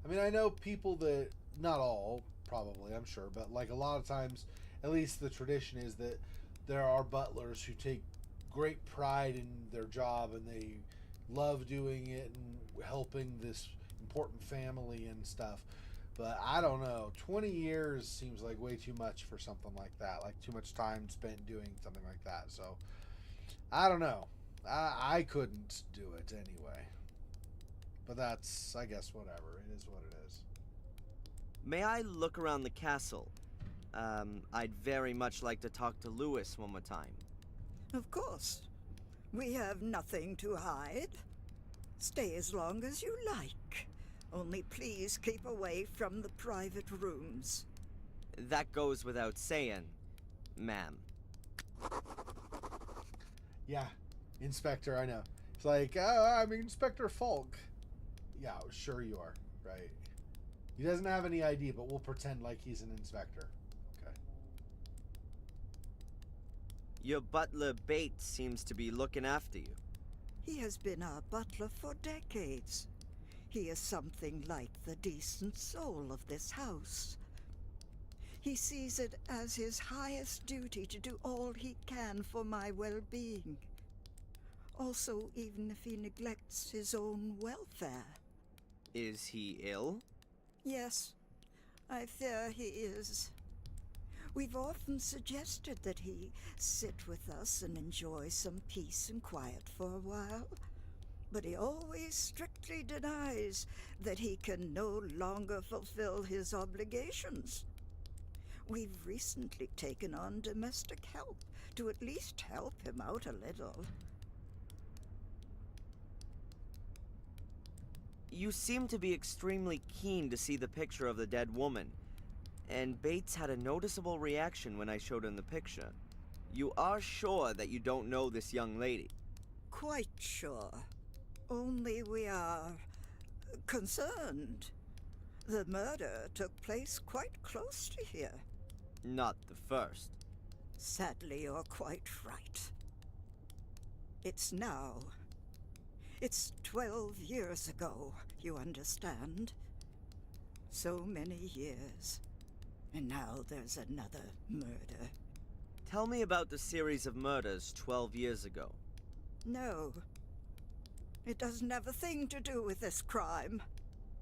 I mean, I know people that, not all, probably, I'm sure, but like a lot of times, at least the tradition is that there are butlers who take great pride in their job and they love doing it and helping this important family and stuff. But I don't know, 20 years seems like way too much for something like that, like too much time spent doing something like that. So I don't know. I couldn't do it anyway. But that's, I guess, whatever. It is what it is. May I look around the castle? I'd very much like to talk to Lewis one more time. Of course. We have nothing to hide. Stay as long as you like. Only please keep away from the private rooms. That goes without saying, ma'am. Yeah, Inspector, I know. It's like, I'm Inspector Falk. Yeah, sure you are, right? He doesn't have any ID, but we'll pretend like he's an inspector. Okay. Your butler Bates seems to be looking after you. He has been our butler for decades. He is something like the decent soul of this house. He sees it as his highest duty to do all he can for my well-being. Also, even if he neglects his own welfare. Is he ill? Yes, I fear he is. We've often suggested that he sit with us and enjoy some peace and quiet for a while, but he always strictly denies that he can no longer fulfill his obligations. We've recently taken on domestic help to at least help him out a little. You seem to be extremely keen to see the picture of the dead woman, and Bates had a noticeable reaction when I showed him the picture. You are sure that you don't know this young lady? Quite sure. Only we are concerned. The murder took place quite close to here. Not the first. Sadly, you're quite right. It's now. It's 12 years ago, you understand? So many years. And now there's another murder. Tell me about the series of murders 12 years ago. No. It doesn't have a thing to do with this crime.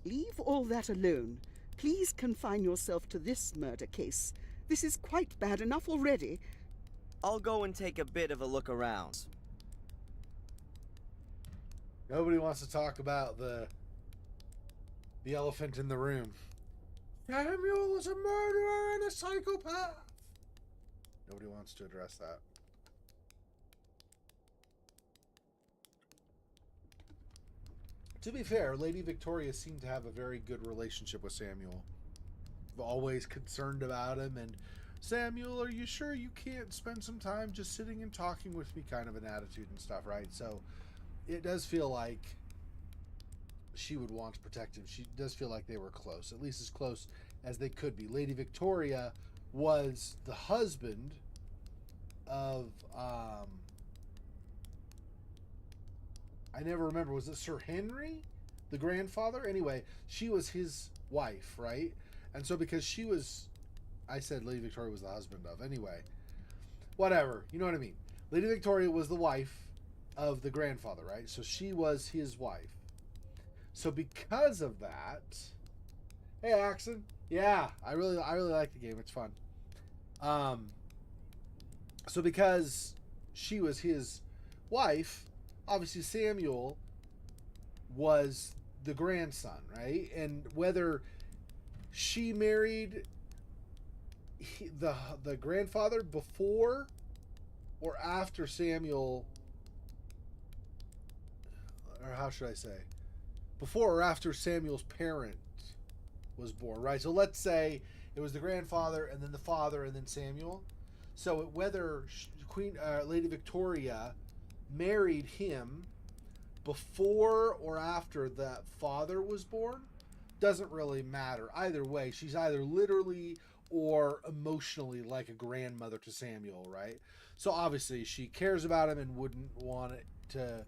Leave all that alone. Please confine yourself to this murder case. This is quite bad enough already. I'll go and take a bit of a look around. Nobody wants to talk about the elephant in the room. Samuel is a murderer and a psychopath. Nobody wants to address that. To be fair, Lady Victoria seemed to have a very good relationship with Samuel. Always concerned about him, and Samuel, are you sure you can't spend some time just sitting and talking with me kind of an attitude and stuff, right? So it does feel like she would want to protect him. She does feel like they were close, at least as close as they could be. Lady Victoria was the husband of I never remember, was it Sir Henry, the grandfather? Anyway, she was his wife, right? And so because she was, I said Lady Victoria was the husband of. Anyway, whatever, you know what I mean. Lady Victoria was the wife of the grandfather, right? So she was his wife. So because of that, hey Axon, yeah, I really like the game. It's fun. So because she was his wife, obviously Samuel was the grandson, right? And whether she married the grandfather before or after Samuel, or how should I say, before or after Samuel's parent was born, right? So let's say it was the grandfather and then the father and then Samuel. So whether Lady Victoria married him before or after that father was born doesn't really matter. Either way, she's either literally or emotionally like a grandmother to Samuel, right? So obviously she cares about him and wouldn't want it to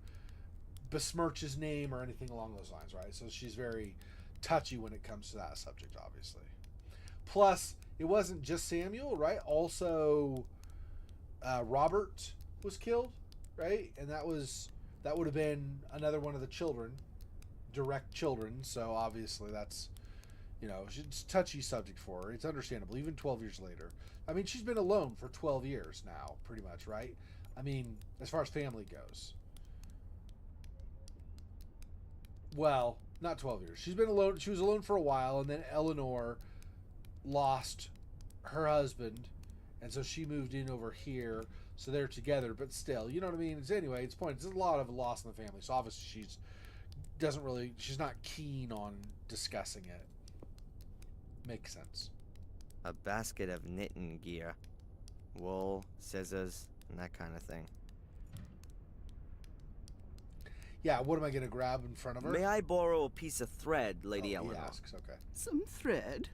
besmirch his name or anything along those lines, right? So she's very touchy when it comes to that subject, obviously. Plus, it wasn't just Samuel, right? Also, Robert was killed, right? And that would have been another one of the children, direct children. So obviously that's, it's a touchy subject for her. It's understandable, even 12 years later. I mean, she's been alone for 12 years now, pretty much, right? I mean, as far as family goes. Well, not 12 years. She's been alone. She was alone for a while, and then Eleanor lost her husband, and so she moved in over here. So they're together, but still, you know what I mean? Anyway, it's point. There's a lot of loss in the family, so obviously she's not keen on discussing it. Makes sense. A basket of knitting gear. Wool, scissors, and that kind of thing. Yeah, what am I going to grab in front of her? May I borrow a piece of thread, Lady Eleanor? He asks, okay. Some thread?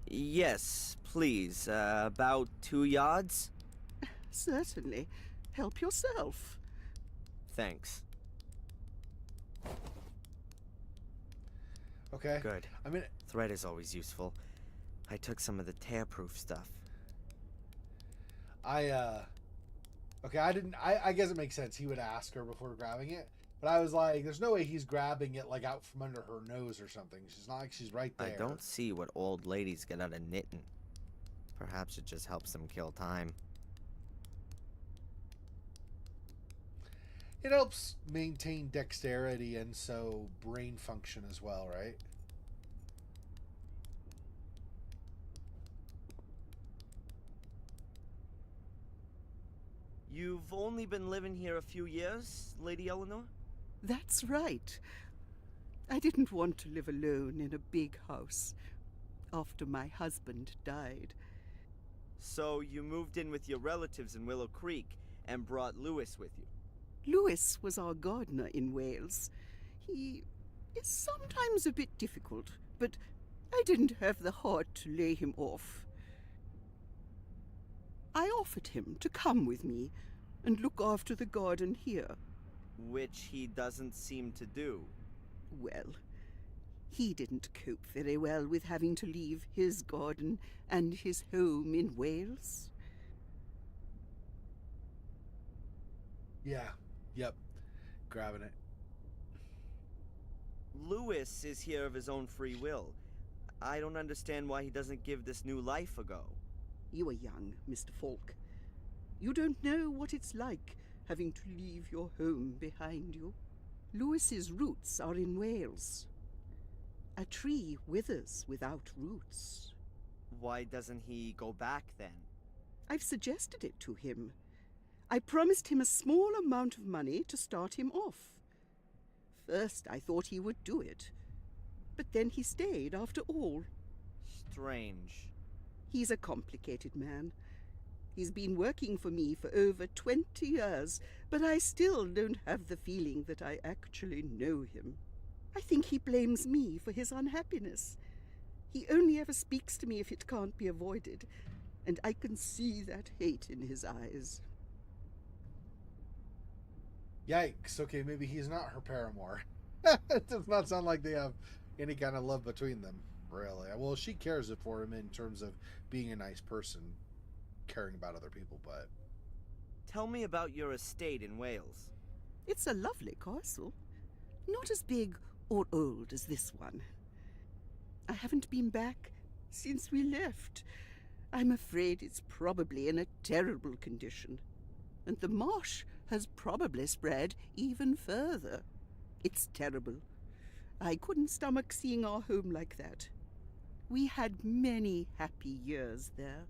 Yes, please. About 2 yards? Certainly. Help yourself. Thanks. Okay. Good. I mean, thread is always useful. I took some of the tear-proof stuff. okay, I guess it makes sense. He would ask her before grabbing it. But I was like, there's no way he's grabbing it like out from under her nose or something. She's not like she's right there. I don't see what old ladies get out of knitting. Perhaps it just helps them kill time. It helps maintain dexterity and so brain function as well, right? You've only been living here a few years, Lady Eleanor? That's right. I didn't want to live alone in a big house after my husband died. So you moved in with your relatives in Willow Creek and brought Lewis with you? Lewis was our gardener in Wales. He is sometimes a bit difficult, but I didn't have the heart to lay him off. I offered him to come with me and look after the garden here. Which he doesn't seem to do. Well, he didn't cope very well with having to leave his garden and his home in Wales. Yeah. Yep. Grabbing it. Lewis is here of his own free will. I don't understand why he doesn't give this new life a go. You are young, Mr. Falk. You don't know what it's like having to leave your home behind you. Lewis's roots are in Wales. A tree withers without roots. Why doesn't he go back then? I've suggested it to him. I promised him a small amount of money to start him off. First, I thought he would do it. But then he stayed after all. Strange. He's a complicated man. He's been working for me for over 20 years, but I still don't have the feeling that I actually know him. I think he blames me for his unhappiness. He only ever speaks to me if it can't be avoided, and I can see that hate in his eyes. Yikes. Okay, maybe he's not her paramour. It does not sound like they have any kind of love between them, really. Well, she cares for him in terms of being a nice person, caring about other people, but... Tell me about your estate in Wales. It's a lovely castle. Not as big or old as this one. I haven't been back since we left. I'm afraid it's probably in a terrible condition. And the marsh has probably spread even further. It's terrible. I couldn't stomach seeing our home like that. We had many happy years there.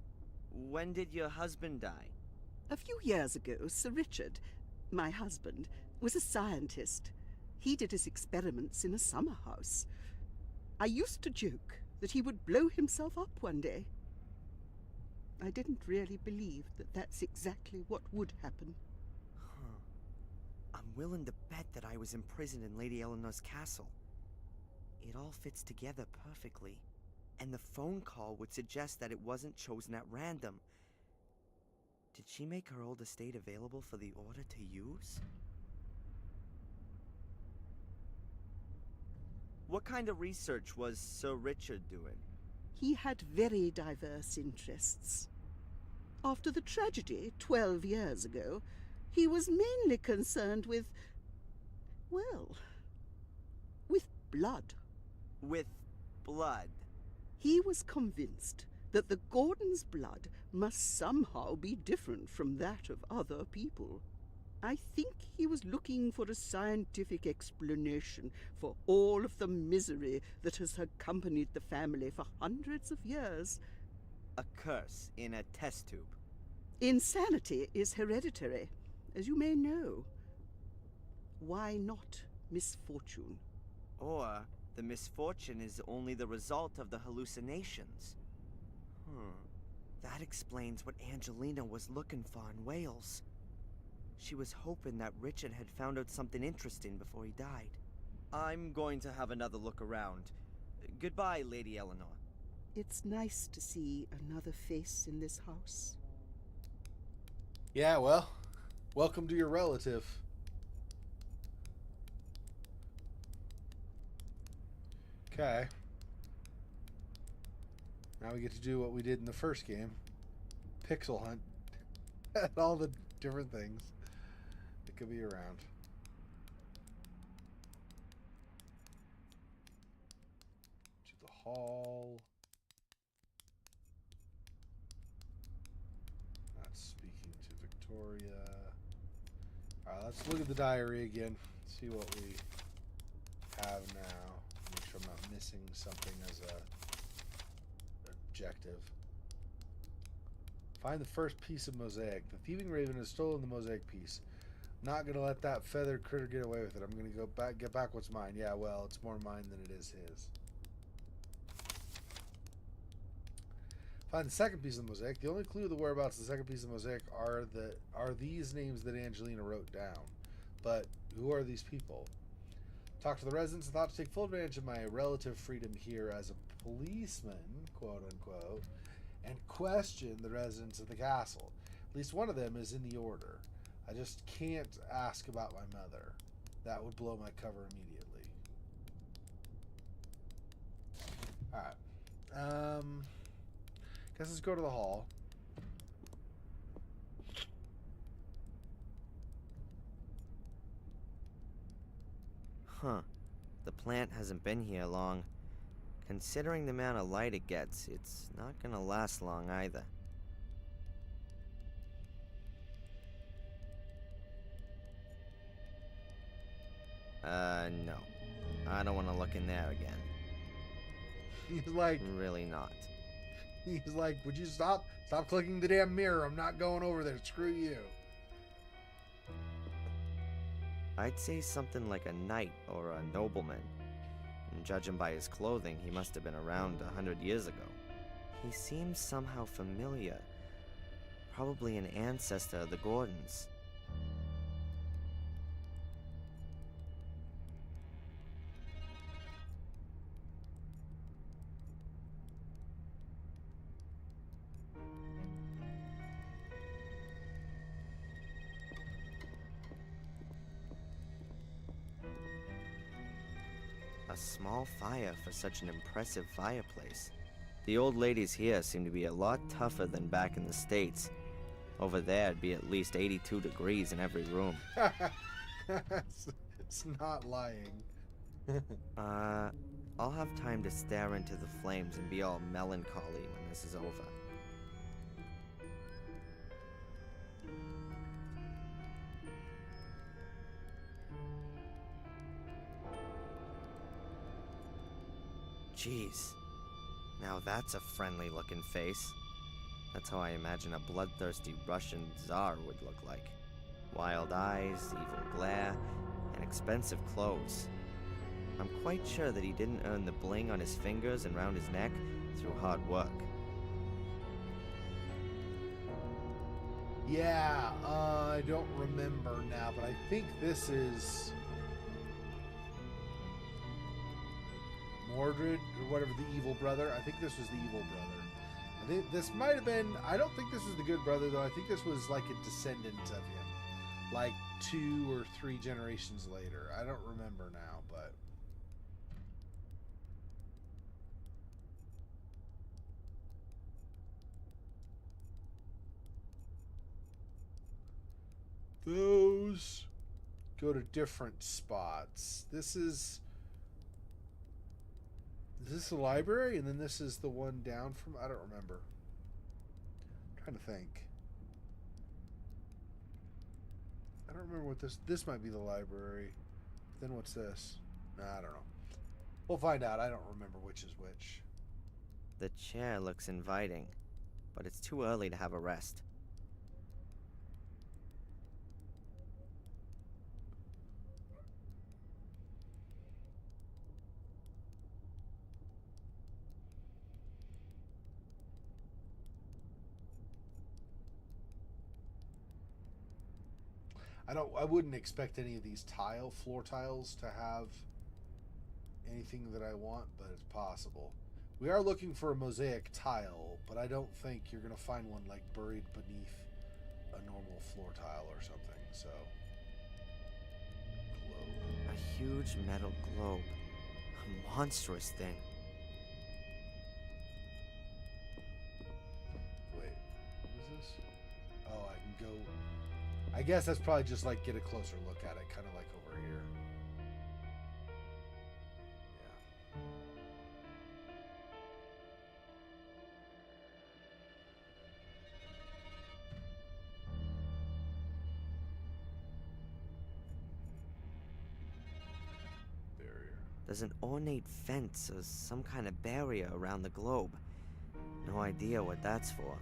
When did your husband die? A few years ago, Sir Richard, my husband, was a scientist. He did his experiments in a summer house. I used to joke that he would blow himself up one day. I didn't really believe that that's exactly what would happen. Huh. I'm willing to bet that I was imprisoned in Lady Eleanor's castle. It all fits together perfectly. And the phone call would suggest that it wasn't chosen at random. Did she make her old estate available for the Order to use? What kind of research was Sir Richard doing? He had very diverse interests. After the tragedy 12 years ago, he was mainly concerned with, well, with blood. With blood? He was convinced that the Gordons' blood must somehow be different from that of other people. I think he was looking for a scientific explanation for all of the misery that has accompanied the family for hundreds of years. A curse in a test tube. Insanity is hereditary, as you may know. Why not misfortune? Or the misfortune is only the result of the hallucinations. That explains what Angelina was looking for in Wales. She was hoping that Richard had found out something interesting before he died. I'm going to have another look around. Goodbye, Lady Eleanor. It's nice to see another face in this house. Yeah, well, welcome to your relative. Okay. Now we get to do what we did in the first game. Pixel hunt. All the different things that could be around. To the hall. Not speaking to Victoria. Alright, let's look at the diary again. See what we have now. Make sure I'm not missing something as a objective. Find the first piece of mosaic. The thieving raven has stolen the mosaic piece. I'm not gonna let that feathered critter get away with it. I'm gonna go back, get back what's mine. Yeah, well, it's more mine than it is his. Find the second piece of the mosaic. The only clue to the whereabouts of the second piece of the mosaic are these names that Angelina wrote down. But who are these people? Talk to the residents and thought to take full advantage of my relative freedom here as a policeman, quote unquote, and question the residents of the castle. At least one of them is in the order. I just can't ask about my mother. That would blow my cover immediately. Alright. Guess let's go to the hall. Huh. The plant hasn't been here long. Considering the amount of light it gets, it's not gonna last long either. No. I don't want to look in there again. He's like, Really not. he's like, would you stop? Stop clicking the damn mirror. I'm not going over there. Screw you. I'd say something like a knight or a nobleman. And judging by his clothing, he must have been around 100 years ago. He seems somehow familiar. Probably an ancestor of the Gordons. A small fire for such an impressive fireplace. The old ladies here seem to be a lot tougher than back in the States. Over there, it'd be at least 82 degrees in every room. It's not lying. I'll have time to stare into the flames and be all melancholy when this is over. Jeez. Now that's a friendly-looking face. That's how I imagine a bloodthirsty Russian czar would look like. Wild eyes, evil glare, and expensive clothes. I'm quite sure that he didn't earn the bling on his fingers and round his neck through hard work. Yeah, I don't remember now, but I think this is Mordred, or whatever, the evil brother. I think this was the evil brother. I think this might have been, I don't think this was the good brother, though. I think this was like a descendant of him. Like 2 or 3 generations later. I don't remember now, but... those go to different spots. This is this the library? And then this is the one down from... I don't remember. I'm trying to think. I don't remember what this might be the library. Then what's this? Nah, I don't know. We'll find out. I don't remember which is which. The chair looks inviting, but it's too early to have a rest. I wouldn't expect any of these floor tiles to have anything that I want, but it's possible. We are looking for a mosaic tile, but I don't think you're going to find one like buried beneath a normal floor tile or something, so. Globe. A huge metal globe. A monstrous thing. Wait, what is this? Oh, I can go... I guess that's probably just like get a closer look at it, kind of like over here. Yeah. Barrier. There's an ornate fence or some kind of barrier around the globe. No idea what that's for.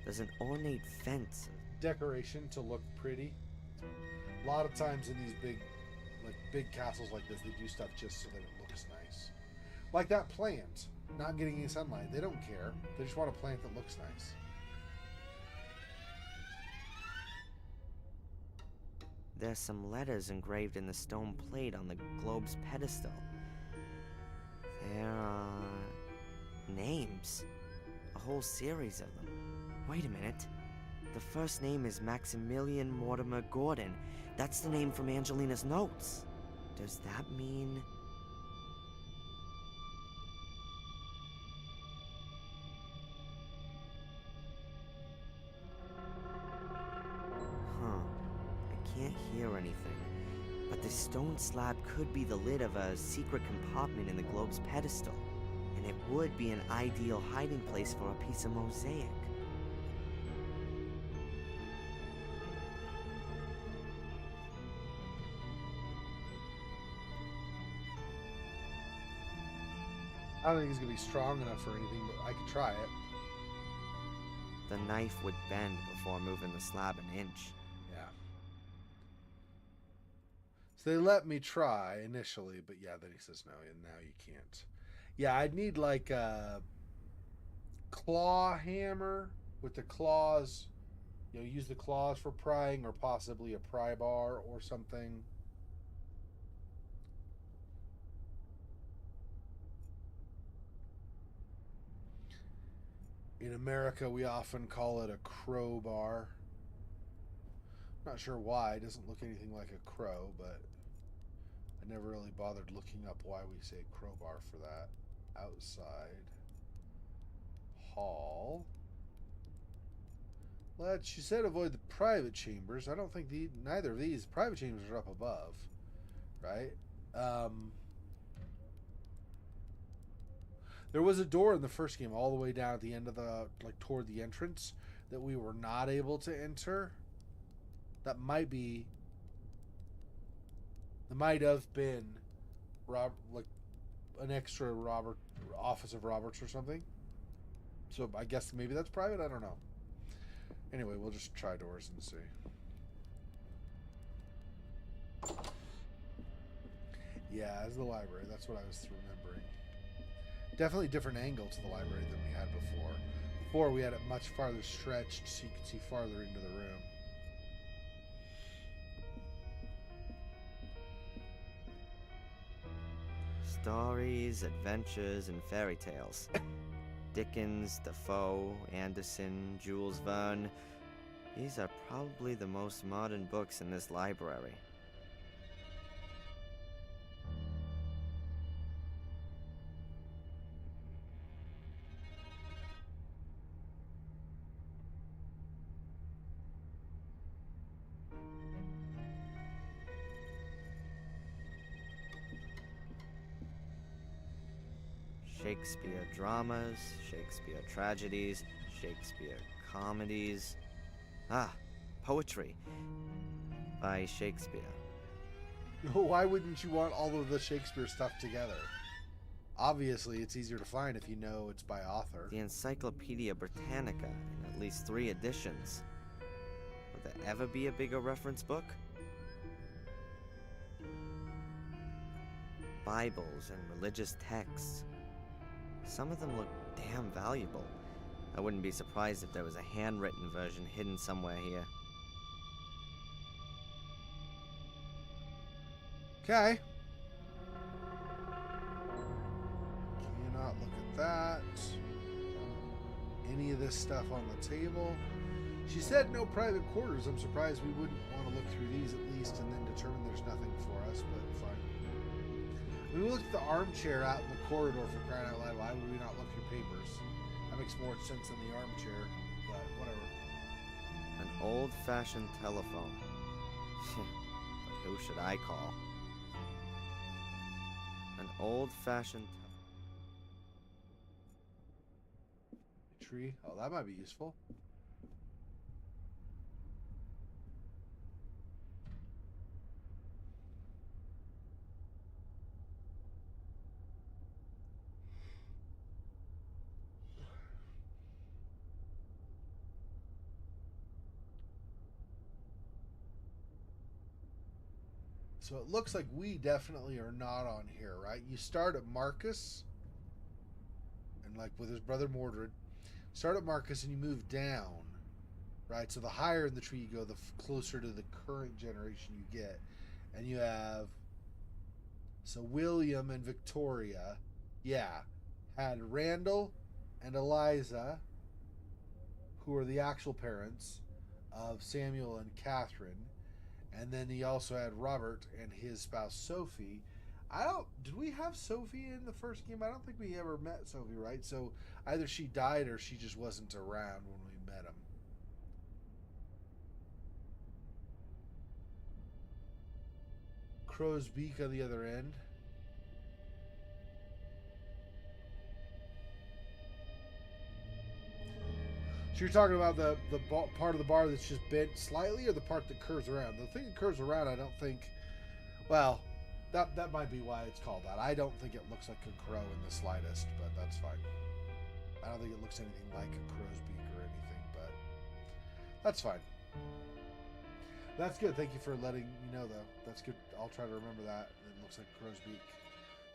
There's an ornate fence. Decoration to look pretty. A lot of times in these big castles like this, they do stuff just so that it looks nice. Like that plant, not getting any sunlight. They don't care. They just want a plant that looks nice. There's some letters engraved in the stone plate on the globe's pedestal. There are names. A whole series of them. Wait a minute. The first name is Maximilian Mortimer Gordon. That's the name from Angelina's notes. Does that mean... Huh. I can't hear anything. But the stone slab could be the lid of a secret compartment in the globe's pedestal. And it would be an ideal hiding place for a piece of mosaic. I don't think he's going to be strong enough for anything, but I could try it. The knife would bend before moving the slab an inch. Yeah. So they let me try initially, but yeah, then he says no, and now you can't. Yeah, I'd need like a claw hammer with the claws. You know, use the claws for prying, or possibly a pry bar or something. In America, we often call it a crowbar. Not sure why. It doesn't look anything like a crow, but I never really bothered looking up why we say crowbar for that. Outside. Hall. Well, she said avoid the private chambers. I don't think neither of these private chambers are up above, right? There was a door in the first game all the way down at the end of the, like, toward the entrance that we were not able to enter. That might have been like an extra office of Roberts or something. So I guess maybe that's private. I don't know. Anyway, we'll just try doors and see. Yeah, as the library. That's what I was remembering. Definitely different angle to the library than we had before. Before we had it much farther stretched so you could see farther into the room. Stories, adventures, and fairy tales. Dickens, Defoe, Anderson, Jules Verne. These are probably the most modern books in this library. Shakespeare dramas, Shakespeare tragedies, Shakespeare comedies. Ah, poetry by Shakespeare. Why wouldn't you want all of the Shakespeare stuff together? Obviously, it's easier to find if you know it's by author. The Encyclopedia Britannica in at least 3 editions. Would there ever be a bigger reference book? Bibles and religious texts. Some of them look damn valuable. I wouldn't be surprised if there was a handwritten version hidden somewhere here. Okay. Cannot look at that. Any of this stuff on the table. She said no private quarters. I'm surprised we wouldn't want to look through these at least and then determine there's nothing for us, but fine. We looked at the armchair out in the corridor, for crying out loud. Why would we not look through papers? That makes more sense than the armchair, but whatever. An old-fashioned telephone. But who should I call? An old-fashioned Tree. Oh, that might be useful. So it looks like we definitely are not on here, right? You start at Marcus, and like with his brother Mordred, start at Marcus and you move down, right? So the higher in the tree you go, the closer to the current generation you get. And you have, so William and Victoria, yeah, had Randall and Eliza, who are the actual parents. of Samuel and Catherine, and then he also had Robert and his spouse Sophie. Did we have Sophie in the first game? I don't think we ever met Sophie, right? So either she died or she just wasn't around when we met him. Crow's Beak on the other end. So you're talking about the part of the bar that's just bent slightly, or the part that curves around? The thing that curves around, I don't think. Well, that might be why it's called that. I don't think it looks like a crow in the slightest, but that's fine. I don't think it looks anything like a crow's beak or anything, but that's fine. That's good. Thank you for letting me know, though. That's good. I'll try to remember that. It looks like a crow's beak.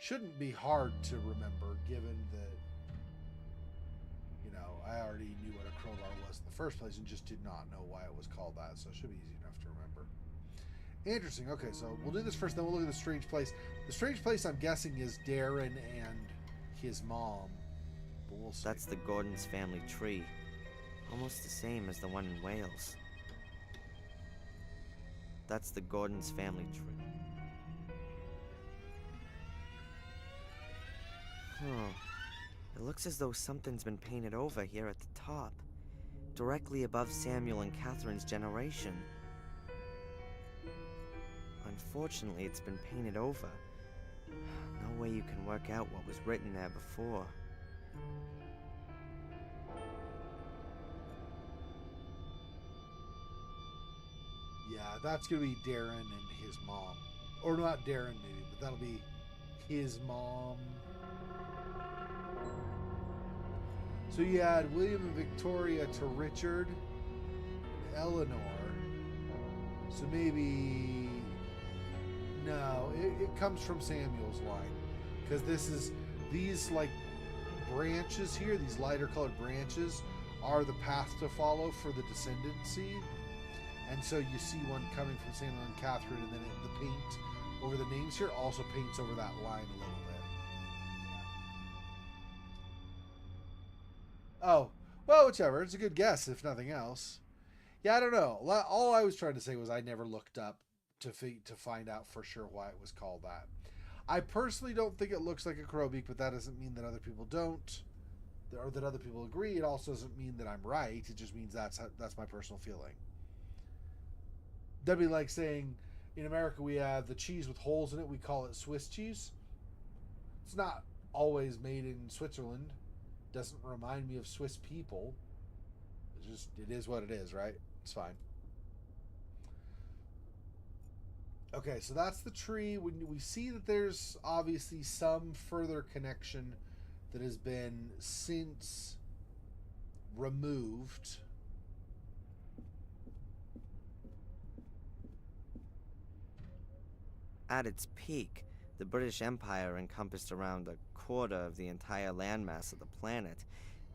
Shouldn't be hard to remember, given that, I already knew what a crowbar was in the first place and just did not know why it was called that, so it should be easy enough to remember. Interesting. Okay, so we'll do this first, then we'll look at the strange place. The strange place, I'm guessing, is Darren and his mom, but we'll see. That's the Gordon's family tree. Almost the same as the one in Wales. That's the Gordon's family tree. Huh. It looks as though something's been painted over here at the top, directly above Samuel and Catherine's generation. Unfortunately, it's been painted over. No way you can work out what was written there before. Yeah, that's going to be Darren and his mom. Or not Darren, maybe, but that'll be his mom. So you had William and Victoria to Richard and Eleanor. So maybe... No, it comes from Samuel's line. Because these like branches here, these lighter colored branches, are the path to follow for the descendancy. And so you see one coming from Samuel and Catherine, and then the paint over the names here also paints over that line a little bit. Oh, well, whichever. It's a good guess, if nothing else. Yeah, I don't know. All I was trying to say was I never looked up to find out for sure why it was called that. I personally don't think it looks like a crow beak, but that doesn't mean that other people don't, or that other people agree. It also doesn't mean that I'm right. It just means that's my personal feeling. That'd be like saying, in America we have the cheese with holes in it. We call it Swiss cheese. It's not always made in Switzerland. Doesn't remind me of Swiss people. It is what it is, right? It's fine. Okay, so that's the tree. When we see that there's obviously some further connection that has been since removed. At its peak, the British Empire encompassed around a quarter of the entire landmass of the planet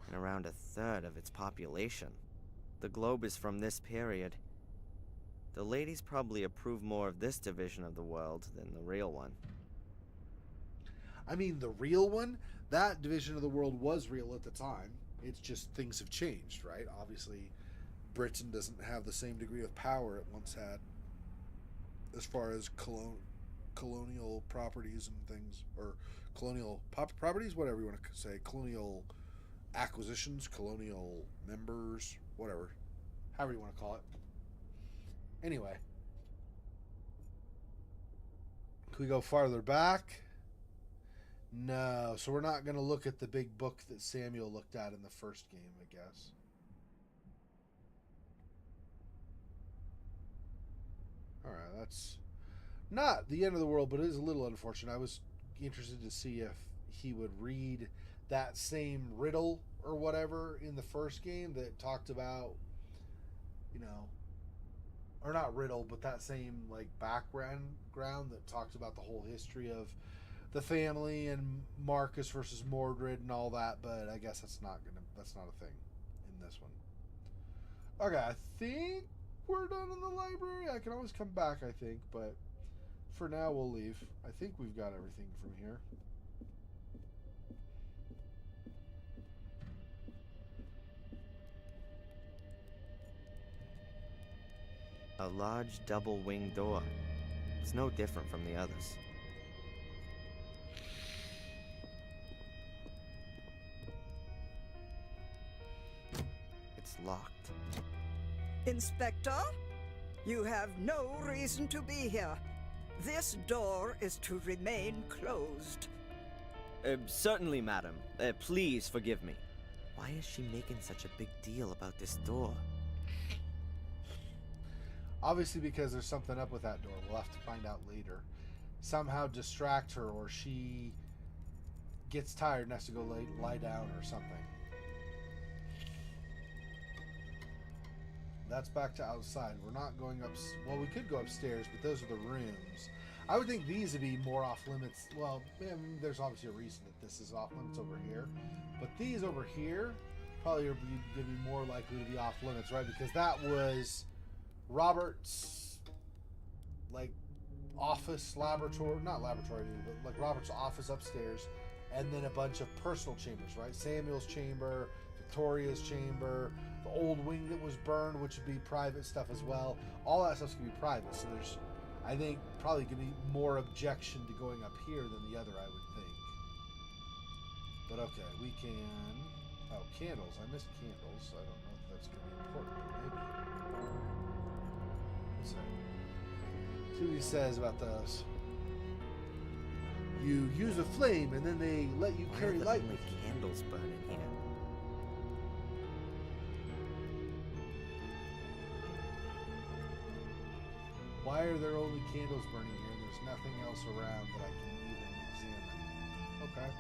and around a third of its population. The globe is from this period. The ladies probably approve more of this division of the world than the real one. I mean, the real one, that division of the world was real at the time. It's just things have changed, right? Obviously, Britain doesn't have the same degree of power it once had as far as colonial properties and things, or colonial properties, whatever you want to say, colonial acquisitions, colonial members, whatever, however you want to call it. Anyway, can we go farther back? No, so we're not going to look at the big book that Samuel looked at in the first game, I guess. Alright, that's not the end of the world, but it is a little unfortunate. I was interested to see if he would read that same riddle or whatever in the first game that talked about, or not riddle, but that same like background that talks about the whole history of the family and Marcus versus Mordred and all that, but I guess that's not a thing in this one. Okay, I think we're done in the library. I can always come back, I think, but for now we'll leave. I think we've got everything from here. A large double-winged door. It's no different from the others. It's locked. Inspector, you have no reason to be here. This door is to remain closed. Certainly, madam. Please forgive me. Why is she making such a big deal about this door? Obviously because there's something up with that door. We'll have to find out later. Somehow distract her, or she gets tired and has to go lie down or something. That's back to outside. We're not going up. Well, we could go upstairs, but those are the rooms. I would think these would be more off limits. Well, I mean, there's obviously a reason that this is off limits over here. But these over here probably are going to be more likely to be off limits, right? Because that was Robert's, like, office, laboratory, not laboratory, but like Robert's office upstairs, and then a bunch of personal chambers, right? Samuel's chamber, Victoria's chamber, the old wing that was burned, which would be private stuff as well. All that stuff's gonna be private, so there's, I think, probably gonna be more objection to going up here than the other, I would think. But okay, we can. Oh, candles. I missed candles. I don't know if that's gonna be important, but maybe. Let's see what he says about those. You use a flame, and then they let you Why carry are there light. only candles burning here? Why are there only candles burning here and there's nothing else around that I can even examine? Okay.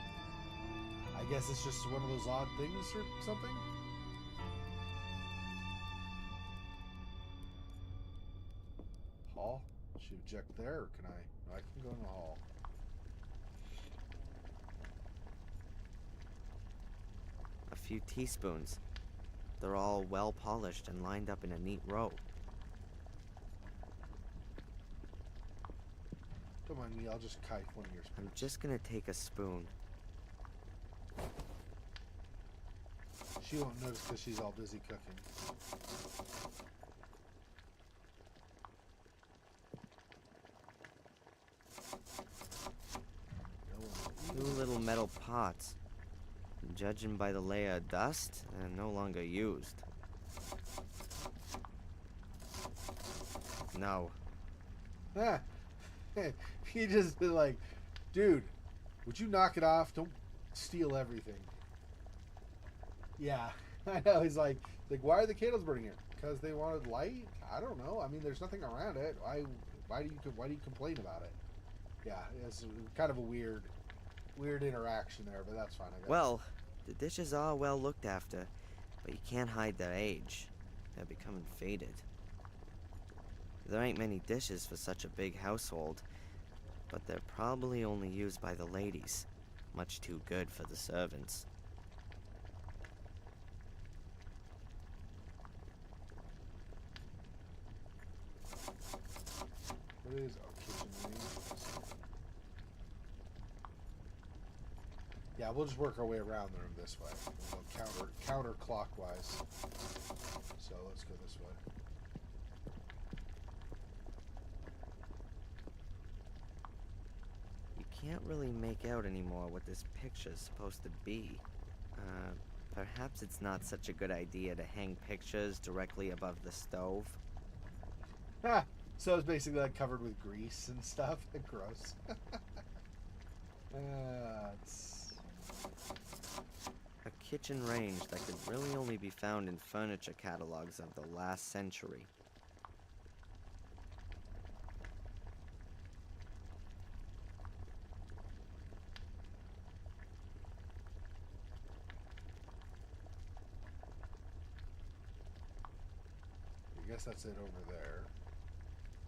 I guess it's just one of those odd things or something? Hall? Should we object there, or can I? No, I can go in the hall. A few teaspoons. They're all well polished and lined up in a neat row. Don't mind me, I'll just kite one of your spoons. I'm just gonna take a spoon. She won't notice because she's all busy cooking. Two little metal pots. Judging by the layer of dust, they're no longer used. No. Ah. He just been like, dude, would you knock it off? Don't steal everything. Yeah, I know. He's like, why are the candles burning here? Because they wanted light? I don't know. I mean, there's nothing around it. Why do you complain about it? Yeah, it's kind of a weird interaction there, but that's fine, I guess. Well, the dishes are well looked after, but you can't hide their age. They're becoming faded. There ain't many dishes for such a big household, but they're probably only used by the ladies. Much too good for the servants. What is kitchen range? Yeah, we'll just work our way around the room this way. We'll counterclockwise. So let's go this way. You can't really make out anymore what this picture's supposed to be. Perhaps it's not such a good idea to hang pictures directly above the stove. Ha! So it's basically like covered with grease and stuff. Gross. It's... A kitchen range that could really only be found in furniture catalogs of the last century. I guess that's it over there.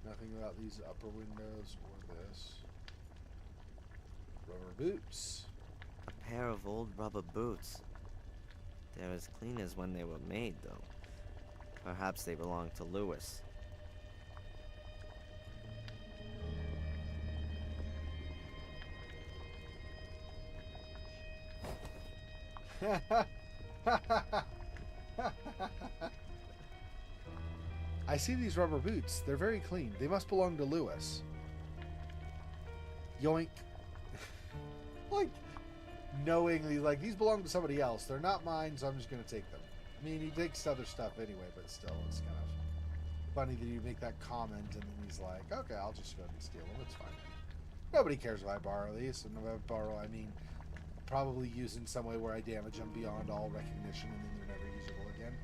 Nothing about these upper windows or this. Rubber boots. A pair of old rubber boots. They're as clean as when they were made, though. Perhaps they belonged to Lewis. I see these rubber boots. They're very clean. They must belong to Lewis. Yoink. Like, knowingly, like, these belong to somebody else. They're not mine, so I'm just going to take them. I mean, he takes other stuff anyway, but still, it's kind of funny that you make that comment, and then he's like, okay, I'll just go and steal them. It's fine. Nobody cares if I borrow these, and if I borrow, I mean, probably use in some way where I damage them beyond all recognition, and then they're never usable again.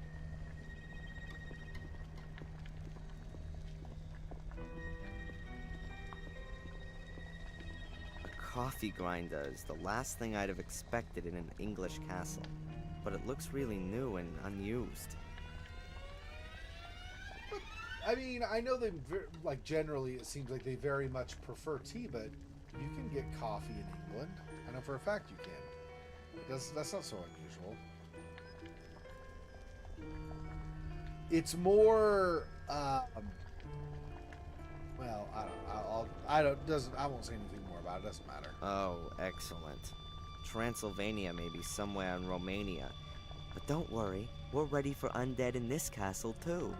A coffee grinder is the last thing I'd have expected in an English castle, but it looks really new and unused. I mean, I know they, like, generally it seems like they very much prefer tea, but you can get coffee in England. I know for a fact you can. That's not so unusual. It's more, well, I won't say anything more about it. It doesn't matter. Oh, excellent. Transylvania may be somewhere in Romania, but don't worry, we're ready for undead in this castle too.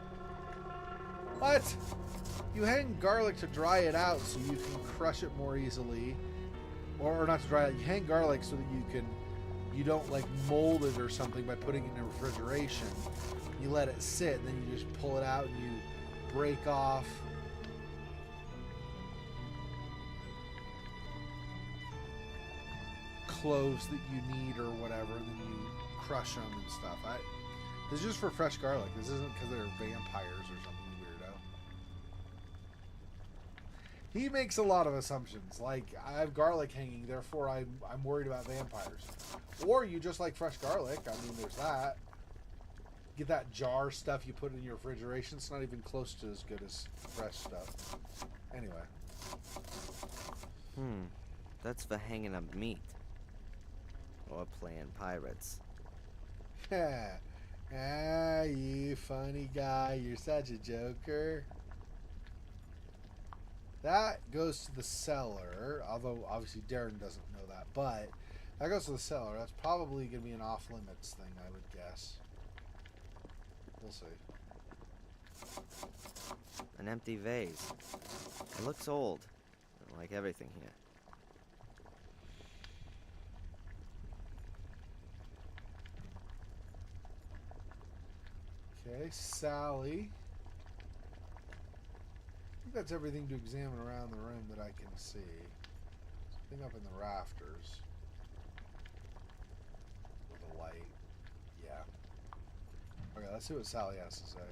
What? You hang garlic to dry it out so you can crush it more easily. Or not to dry it, you hang garlic so that you don't like mold it or something by putting it in refrigeration. You let it sit and then you just pull it out and you break off cloves that you need or whatever, and then you crush them and stuff. This is just for fresh garlic. This isn't because they're vampires or something weirdo. He makes a lot of assumptions. Like, I have garlic hanging, therefore I'm worried about vampires. Or you just like fresh garlic. I mean, there's that. Get that jar stuff you put in your refrigeration. It's not even close to as good as fresh stuff. Anyway. That's for hanging up meat. Or playing pirates. Ah, you funny guy. You're such a joker. That goes to the cellar, although obviously Darren doesn't know that, but that goes to the cellar. That's probably going to be an off-limits thing, I would guess. We'll see. An empty vase. It looks old, like everything here. Okay, Sally. I think that's everything to examine around the room that I can see. Something up in the rafters. With a light. Yeah. Okay, let's see what Sally has to say.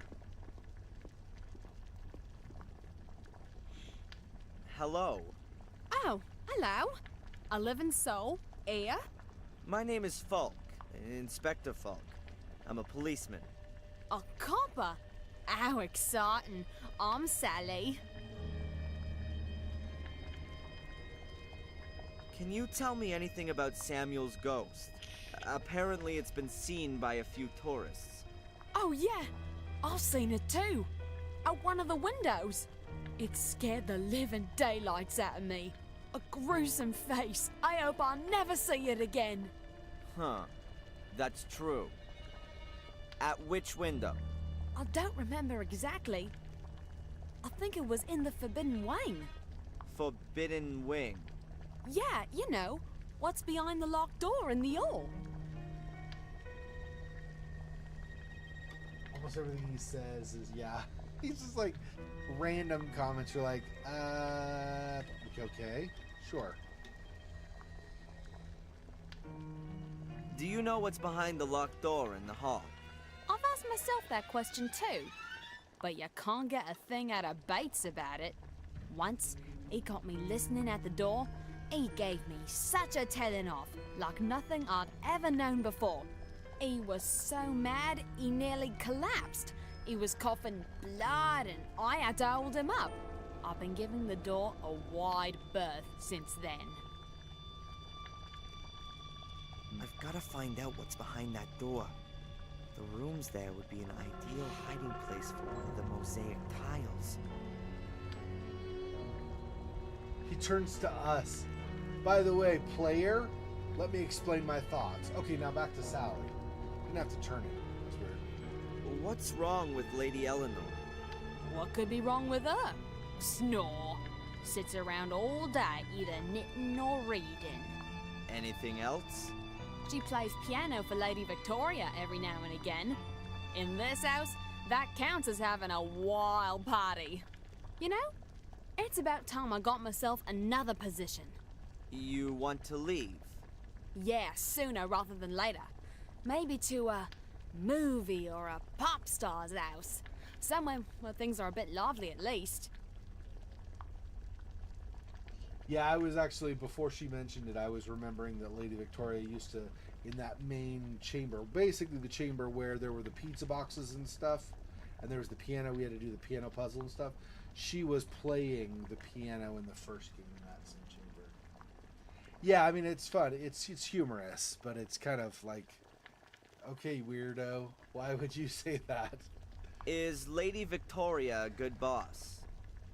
Hello. Oh, hello. A living soul. Here? My name is Falk, Inspector Falk. I'm a policeman. A copper? How exciting. I'm Sally. Can you tell me anything about Samuel's ghost? Apparently it's been seen by a few tourists. Oh, yeah. I've seen it too. Out one of the windows. It scared the living daylights out of me. A gruesome face. I hope I'll never see it again. Huh. That's true. At which window? I don't remember exactly. I think it was in the Forbidden Wing. Forbidden Wing. Yeah, you know, what's behind the locked door in the hall. Almost everything he says is, yeah. He's just like, random comments. You're like, okay, sure. Do you know what's behind the locked door in the hall? I've asked myself that question too. But you can't get a thing out of Bates about it. Once, he got me listening at the door. He gave me such a telling off, like nothing I'd ever known before. He was so mad, he nearly collapsed. He was coughing blood and I had to hold him up. I've been giving the door a wide berth since then. I've got to find out what's behind that door. The rooms there would be an ideal hiding place for one of the mosaic tiles. He turns to us. By the way, player, let me explain my thoughts. Okay, now back to Sally. Didn't have to turn it. That's weird. What's wrong with Lady Eleanor? What could be wrong with her? Snore. Sits around all day, either knitting or reading. Anything else? She plays piano for Lady Victoria every now and again. In this house, that counts as having a wild party. You know, it's about time I got myself another position. You want to leave? Yeah, sooner rather than later. Maybe to a movie or a pop star's house. Somewhere where things are a bit lively at least. Yeah, I was actually, before she mentioned it, I was remembering that Lady Victoria used to, in that main chamber, basically the chamber where there were the pizza boxes and stuff, and there was the piano, we had to do the piano puzzle and stuff. She was playing the piano in the first game in that same chamber. Yeah, I mean, it's fun. It's humorous, but it's kind of like, okay, weirdo, why would you say that? Is Lady Victoria a good boss?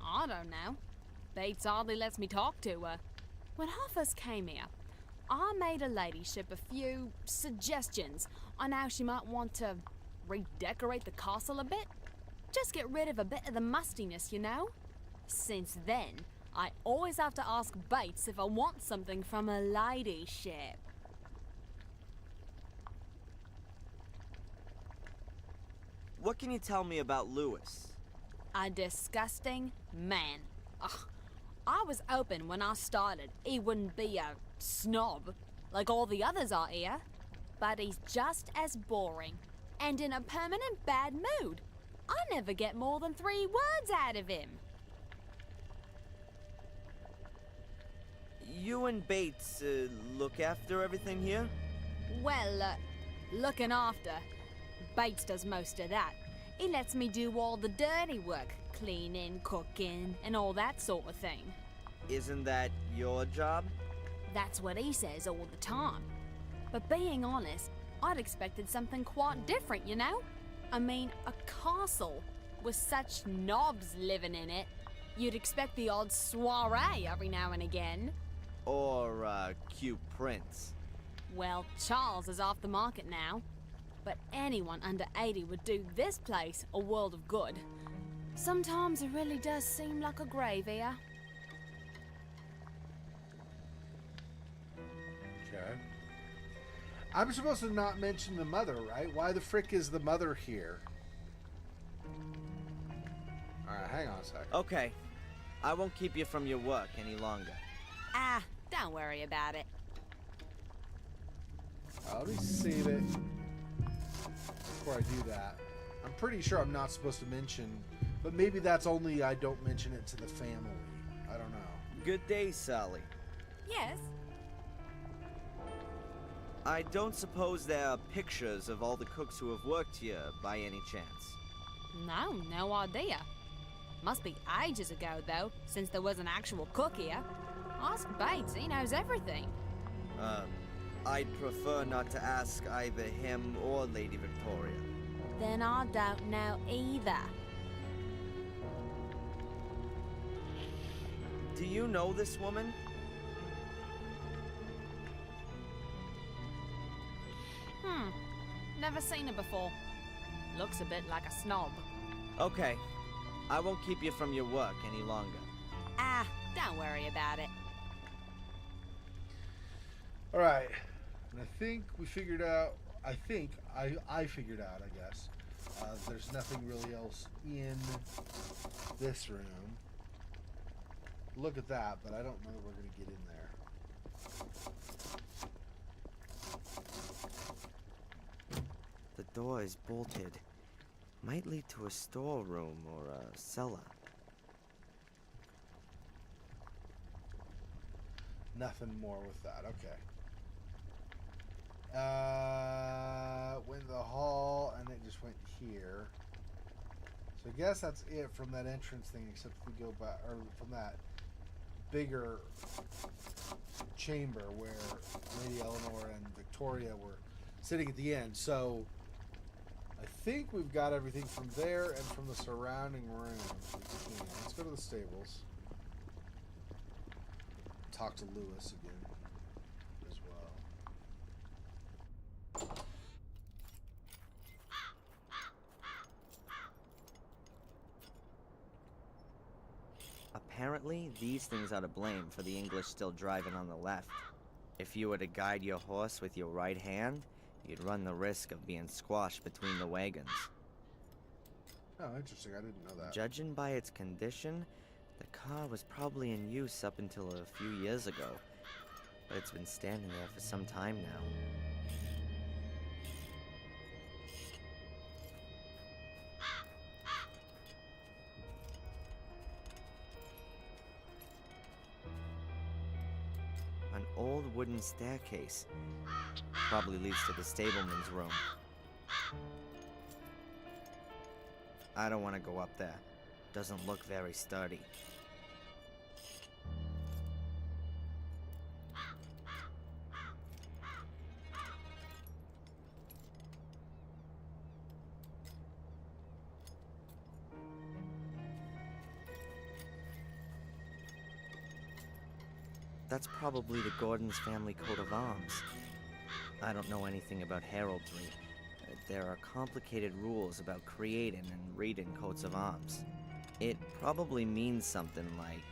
I don't know. Bates hardly lets me talk to her. When I first came here, I made her ladyship a few suggestions on how she might want to redecorate the castle a bit. Just get rid of a bit of the mustiness, you know? Since then, I always have to ask Bates if I want something from her ladyship. What can you tell me about Lewis? A disgusting man. Ugh. I was hoping when I started he wouldn't be a snob like all the others are here. But he's just as boring and in a permanent bad mood. I never get more than 3 words out of him. You and Bates look after everything here? Well, looking after. Bates does most of that. He lets me do all the dirty work. Cleaning, cooking, and all that sort of thing. Isn't that your job? That's what he says all the time. But being honest, I'd expected something quite different, you know? I mean, a castle with such knobs living in it. You'd expect the odd soiree every now and again. Or a cute prince? Well, Charles is off the market now. But anyone under 80 would do this place a world of good. Sometimes it really does seem like a grave here. Okay. I'm supposed to not mention the mother, right? Why the frick is the mother here? Alright, hang on a sec. Okay. I won't keep you from your work any longer. Ah, don't worry about it. Let me save it before I do that. I'm pretty sure I'm not supposed to mention, but maybe that's only I don't mention it to the family. I don't know. Good day, Sally. Yes? I don't suppose there are pictures of all the cooks who have worked here by any chance. No, no idea. Must be ages ago, though, since there was an actual cook here. Ask Bates, he knows everything. I'd prefer not to ask either him or Lady Victoria. Then I don't know either. Do you know this woman? Never seen her before. Looks a bit like a snob. Okay. I won't keep you from your work any longer. Ah, don't worry about it. Alright. And I think we figured out, I figured out, I guess. There's nothing really else in this room. Look at that, but I don't know if we're going to get in there. The door is bolted. Might lead to a storeroom or a cellar. Nothing more with that. Okay. Went to the hall and it just went here. So I guess that's it from that entrance thing, except if we go back, or from that bigger chamber where Lady Eleanor and Victoria were sitting at the end. So I think we've got everything from there and from the surrounding rooms. We can. Let's go to the stables. Talk to Lewis again as well. Apparently, these things are to blame for the English still driving on the left. If you were to guide your horse with your right hand, you'd run the risk of being squashed between the wagons. Oh, interesting. I didn't know that. Judging by its condition, the car was probably in use up until a few years ago, but it's been standing there for some time now. An old wooden staircase. Probably leads to the stableman's room. I don't want to go up there. Doesn't look very sturdy. That's probably the Gordon's family coat of arms. I don't know anything about heraldry. There are complicated rules about creating and reading coats of arms. It probably means something like,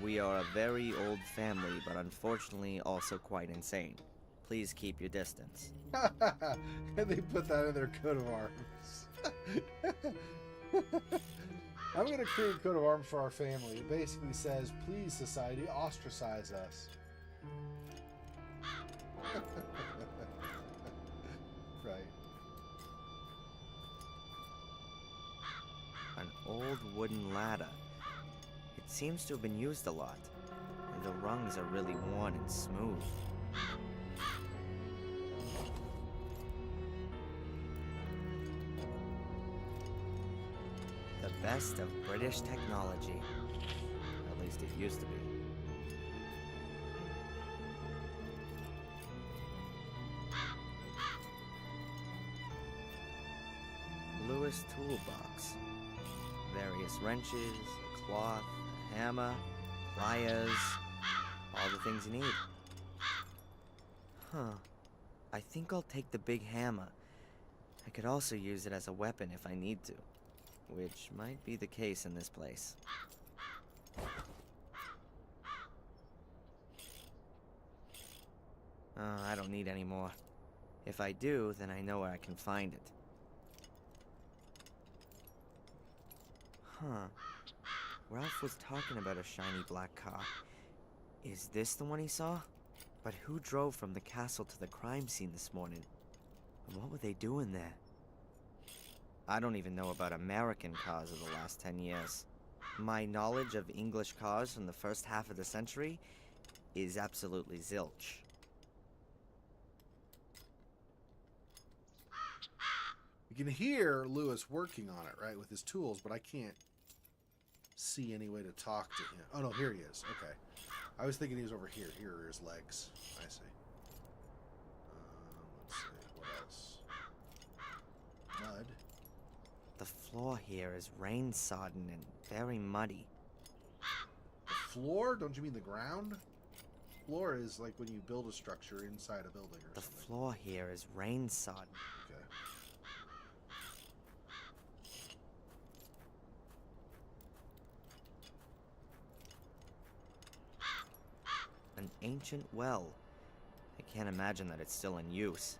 "We are a very old family, but unfortunately also quite insane. Please keep your distance." And they put that in their coat of arms. I'm going to create a coat of arms for our family. It basically says, "Please, society, ostracize us." Right. An old wooden ladder. It seems to have been used a lot. The rungs are really worn and smooth. The best of British technology. At least it used to be. Lewis toolbox. Various wrenches, a cloth, a hammer, pliers, all the things you need. Huh. I think I'll take the big hammer. I could also use it as a weapon if I need to, which might be the case in this place. I don't need any more. If I do, then I know where I can find it. Huh. Ralph was talking about a shiny black car. Is this the one he saw? But who drove from the castle to the crime scene this morning? And what were they doing there? I don't even know about American cars of the last 10 years. My knowledge of English cars from the first half of the century is absolutely zilch. You can hear Lewis working on it, right, with his tools, but I can't see any way to talk to him. Oh, no, here he is. Okay. I was thinking he was over here. Here are his legs. I see. Let's see. What else? Mud. The floor here is rain-sodden and very muddy. The floor? Don't you mean the ground? Floor is like when you build a structure inside a building or The something. floor here is rain-sodden. Okay. An ancient well. I can't imagine that it's still in use.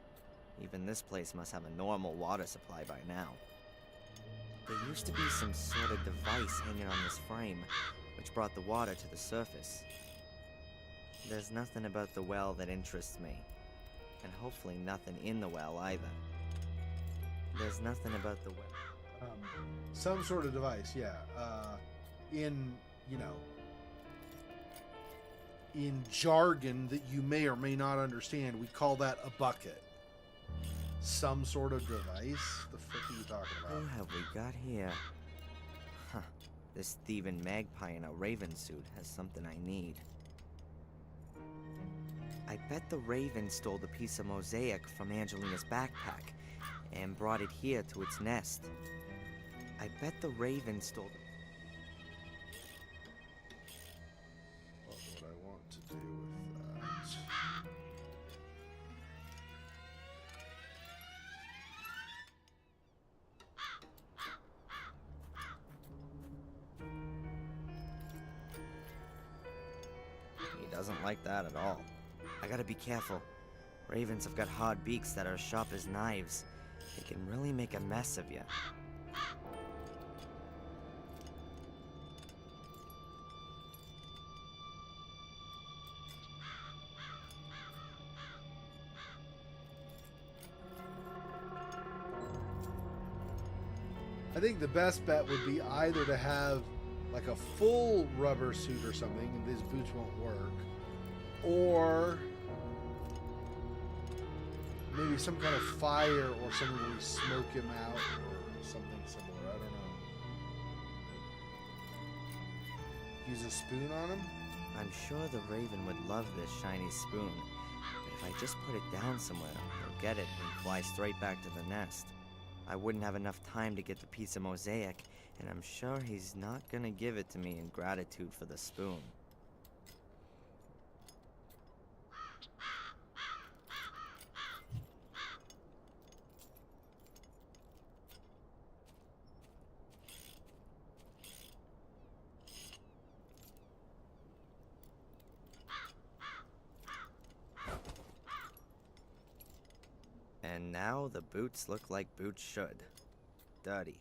Even this place must have a normal water supply by now. There used to be some sort of device hanging on this frame, which brought the water to the surface. There's nothing about the well that interests me. And hopefully nothing in the well either. There's nothing about the well. Some sort of device, yeah. In, you know, in jargon that you may or may not understand, we call that a bucket. Some sort of device? The frick are you talking about? Who have we got here? Huh. This thieving magpie in a raven suit has something I need. I bet the raven stole the piece of mosaic from Angelina's backpack and brought it here to its nest. I bet the raven stole the... What would I want to do with that? doesn't like that at all. I gotta be careful. Ravens have got hard beaks that are as sharp as knives. They can really make a mess of you. I think the best bet would be either to have like a full rubber suit or something, and these boots won't work, or maybe some kind of fire or something where we smoke him out or something similar. I don't know. Use a spoon on him? I'm sure the Raven would love this shiny spoon, but if I just put it down somewhere, he'll get it and fly straight back to the nest. I wouldn't have enough time to get the piece of mosaic, and I'm sure he's not gonna give it to me in gratitude for the spoon. And now the boots look like boots should. Dirty.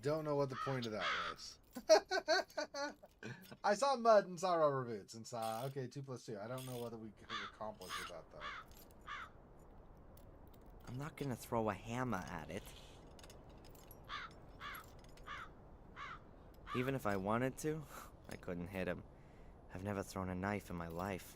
Don't know what the point of that was. I saw mud and saw rubber boots and saw, okay, 2 + 2. I don't know whether we can accomplish with that, though. I'm not gonna throw a hammer at it. Even if I wanted to, I couldn't hit him. I've never thrown a knife in my life.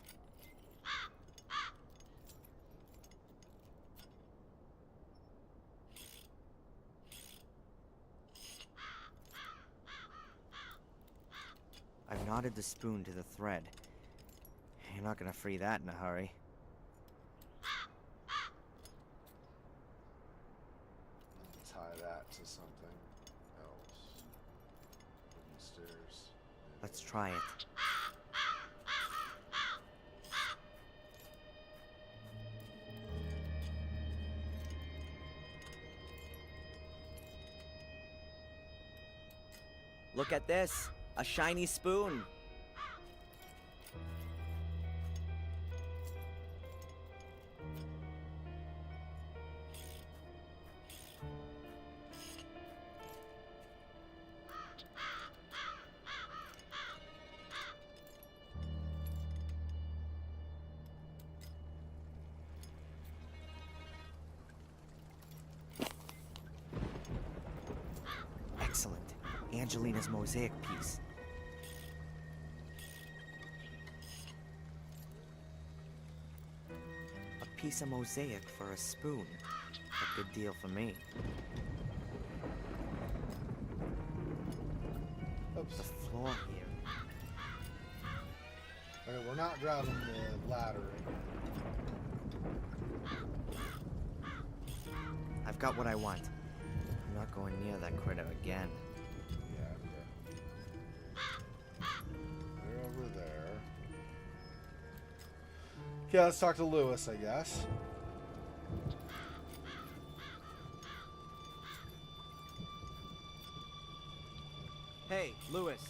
I've knotted the spoon to the thread. You're not gonna free that in a hurry. Tie that to something else. Wooden stairs. Let's try it. Look at this! A shiny spoon! Excellent. Angelina's mosaic piece. A piece of mosaic for a spoon. A good deal for me. Oops. The floor here. Okay, we're not grabbing the ladder I've got what I want. I'm not going near that critter again. Yeah, okay. They're over there. Okay, let's talk to Lewis, I guess. Hey, Lewis.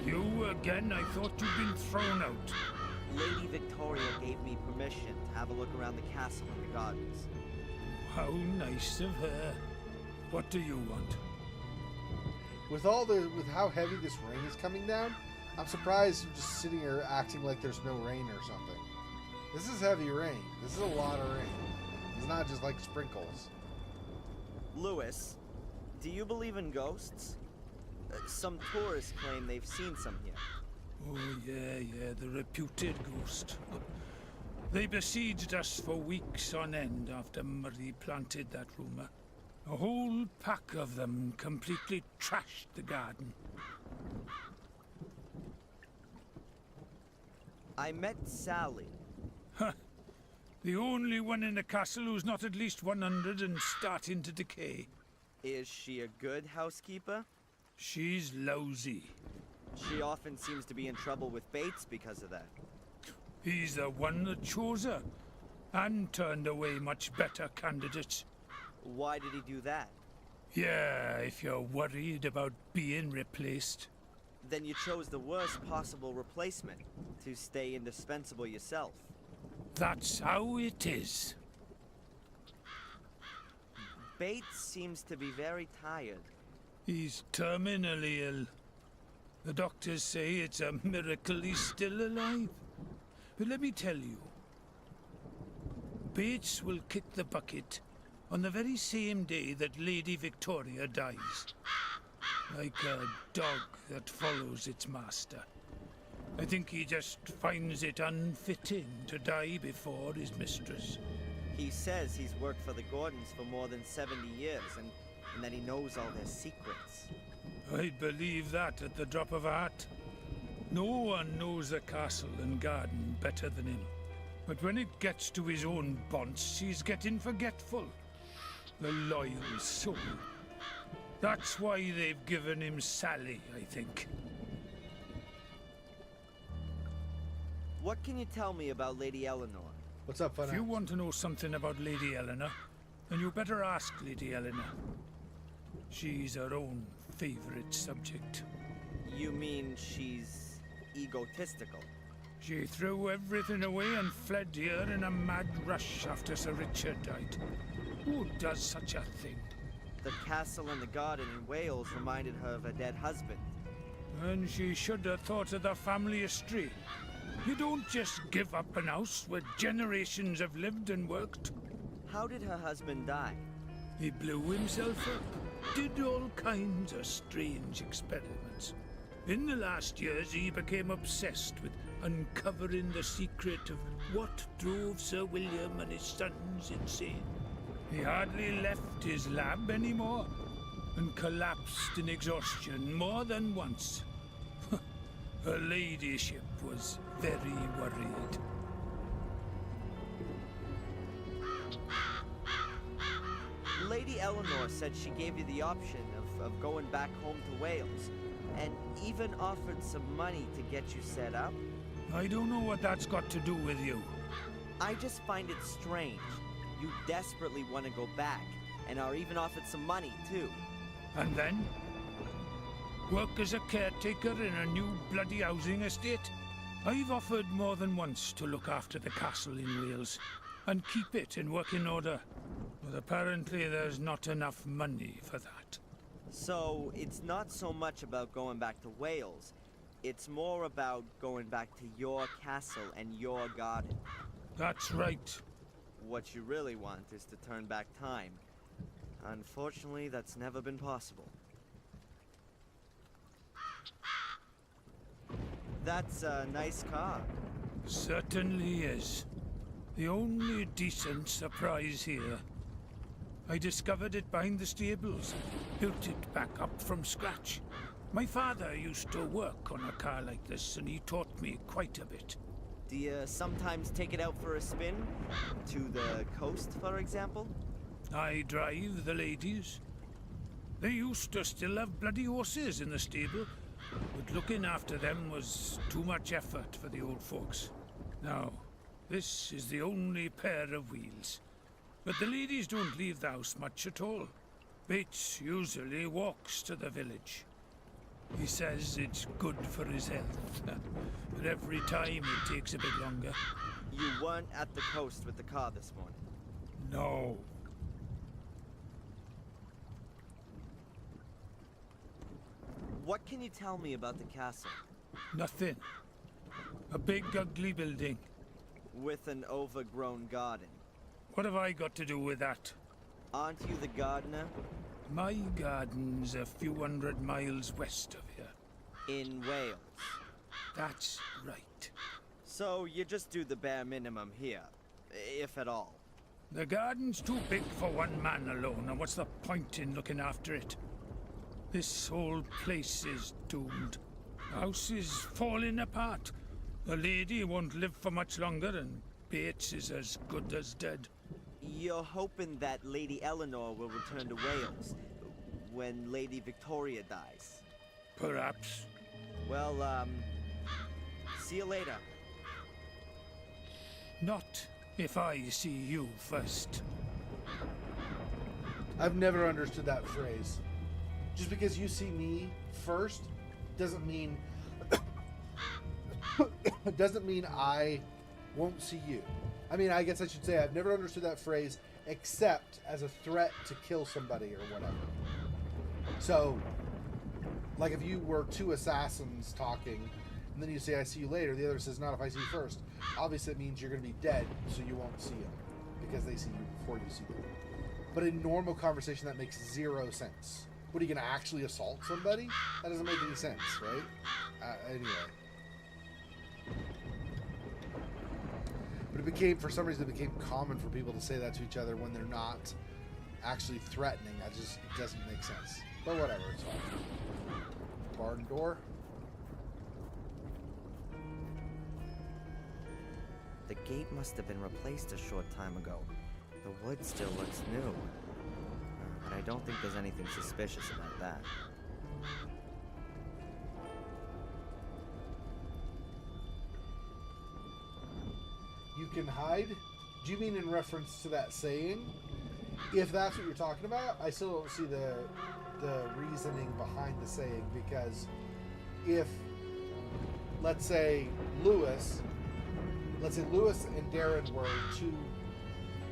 You again? I thought you'd been thrown out. Lady Victoria gave me permission to have a look around the castle and the gardens. How nice of her. What do you want? With how heavy this rain is coming down, I'm surprised you're just sitting here acting like there's no rain or something. This is heavy rain. This is a lot of rain. It's not just like sprinkles. Lewis, do you believe in ghosts? Some tourists claim they've seen some here. Oh, yeah, the reputed ghost. They besieged us for weeks on end after Murray planted that rumor. A whole pack of them completely trashed the garden. I met Sally. Huh. The only one in the castle who's not at least 100 and starting to decay. Is she a good housekeeper? She's lousy. She often seems to be in trouble with Bates because of that. He's the one that chose her. and turned away much better candidates. Why did he do that? Yeah, if you're worried about being replaced. Then you chose the worst possible replacement, to stay indispensable yourself. That's how it is. Bates seems to be very tired. He's terminally ill. The doctors say it's a miracle he's still alive. But let me tell you, Bates will kick the bucket on the very same day that Lady Victoria dies. Like a dog that follows its master. I think he just finds it unfitting to die before his mistress. He says he's worked for the Gordons for more than 70 years, and that he knows all their secrets. I'd believe that at the drop of a hat. No one knows the castle and garden better than him. But when it gets to his own bonds, he's getting forgetful. The loyal soul. That's why they've given him Sally, I think. What can you tell me about Lady Eleanor? What's up, If you Fun? want to know something about Lady Eleanor, then you better ask Lady Eleanor. She's her own favorite subject. You mean she's egotistical? She threw everything away and fled here in a mad rush after Sir Richard died. Who does such a thing? The castle and the garden in Wales reminded her of her dead husband. And she should have thought of the family history. You don't just give up an house where generations have lived and worked. How did her husband die? He blew himself up, did all kinds of strange experiments. In the last years, he became obsessed with uncovering the secret of what drove Sir William and his sons insane. He hardly left his lab anymore, and collapsed in exhaustion more than once. Her ladyship was very worried. Lady Eleanor said she gave you the option of going back home to Wales, and even offered some money to get you set up. I don't know what that's got to do with you. I just find it strange. You desperately want to go back, and are even offered some money, too. And then? Work as a caretaker in a new bloody housing estate? I've offered more than once to look after the castle in Wales, and keep it in working order. But apparently there's not enough money for that. So, it's not so much about going back to Wales. It's more about going back to your castle and your garden. That's right. What you really want is to turn back time. Unfortunately, that's never been possible. That's a nice car. Certainly is. The only decent surprise here. I discovered it behind the stables. Built it back up from scratch. My father used to work on a car like this, and he taught me quite a bit. Do you sometimes take it out for a spin? To the coast, for example? I drive the ladies. They used to still have bloody horses in the stable, but looking after them was too much effort for the old folks. Now, this is the only pair of wheels. But the ladies don't leave the house much at all. Bates usually walks to the village. He says it's good for his health, but every time it takes a bit longer. You weren't at the coast with the car this morning? No. What can you tell me about the castle? Nothing. A big, ugly building. With an overgrown garden. What have I got to do with that? Aren't you the gardener? My garden's a few 100 miles west of here. In Wales. That's right. So you just do the bare minimum here, if at all. The garden's too big for one man alone, and what's the point in looking after it? This whole place is doomed. The house is falling apart. The lady won't live for much longer, and Bates is as good as dead. You're hoping that Lady Eleanor will return to Wales when Lady Victoria dies. Perhaps. Well, see you later. Not if I see you first. I've never understood that phrase. Just because you see me first doesn't mean I won't see you. I mean, I guess I should say I've never understood that phrase except as a threat to kill somebody or whatever. So, like if you were two assassins talking, and then you say, I see you later, the other says, not if I see you first. Obviously, it means you're going to be dead, so you won't see them, because they see you before you see them. But in normal conversation, that makes zero sense. What, are you going to actually assault somebody? That doesn't make any sense, right? Anyway. But it became, for some reason, it became common for people to say that to each other when they're not actually threatening. It doesn't make sense. But whatever, it's fine. Barn door. The gate must have been replaced a short time ago. The wood still looks new. But I don't think there's anything suspicious about that. You can hide? Do you mean in reference to that saying? If that's what you're talking about, I still don't see the reasoning behind the saying, because if, let's say Lewis and Darren were two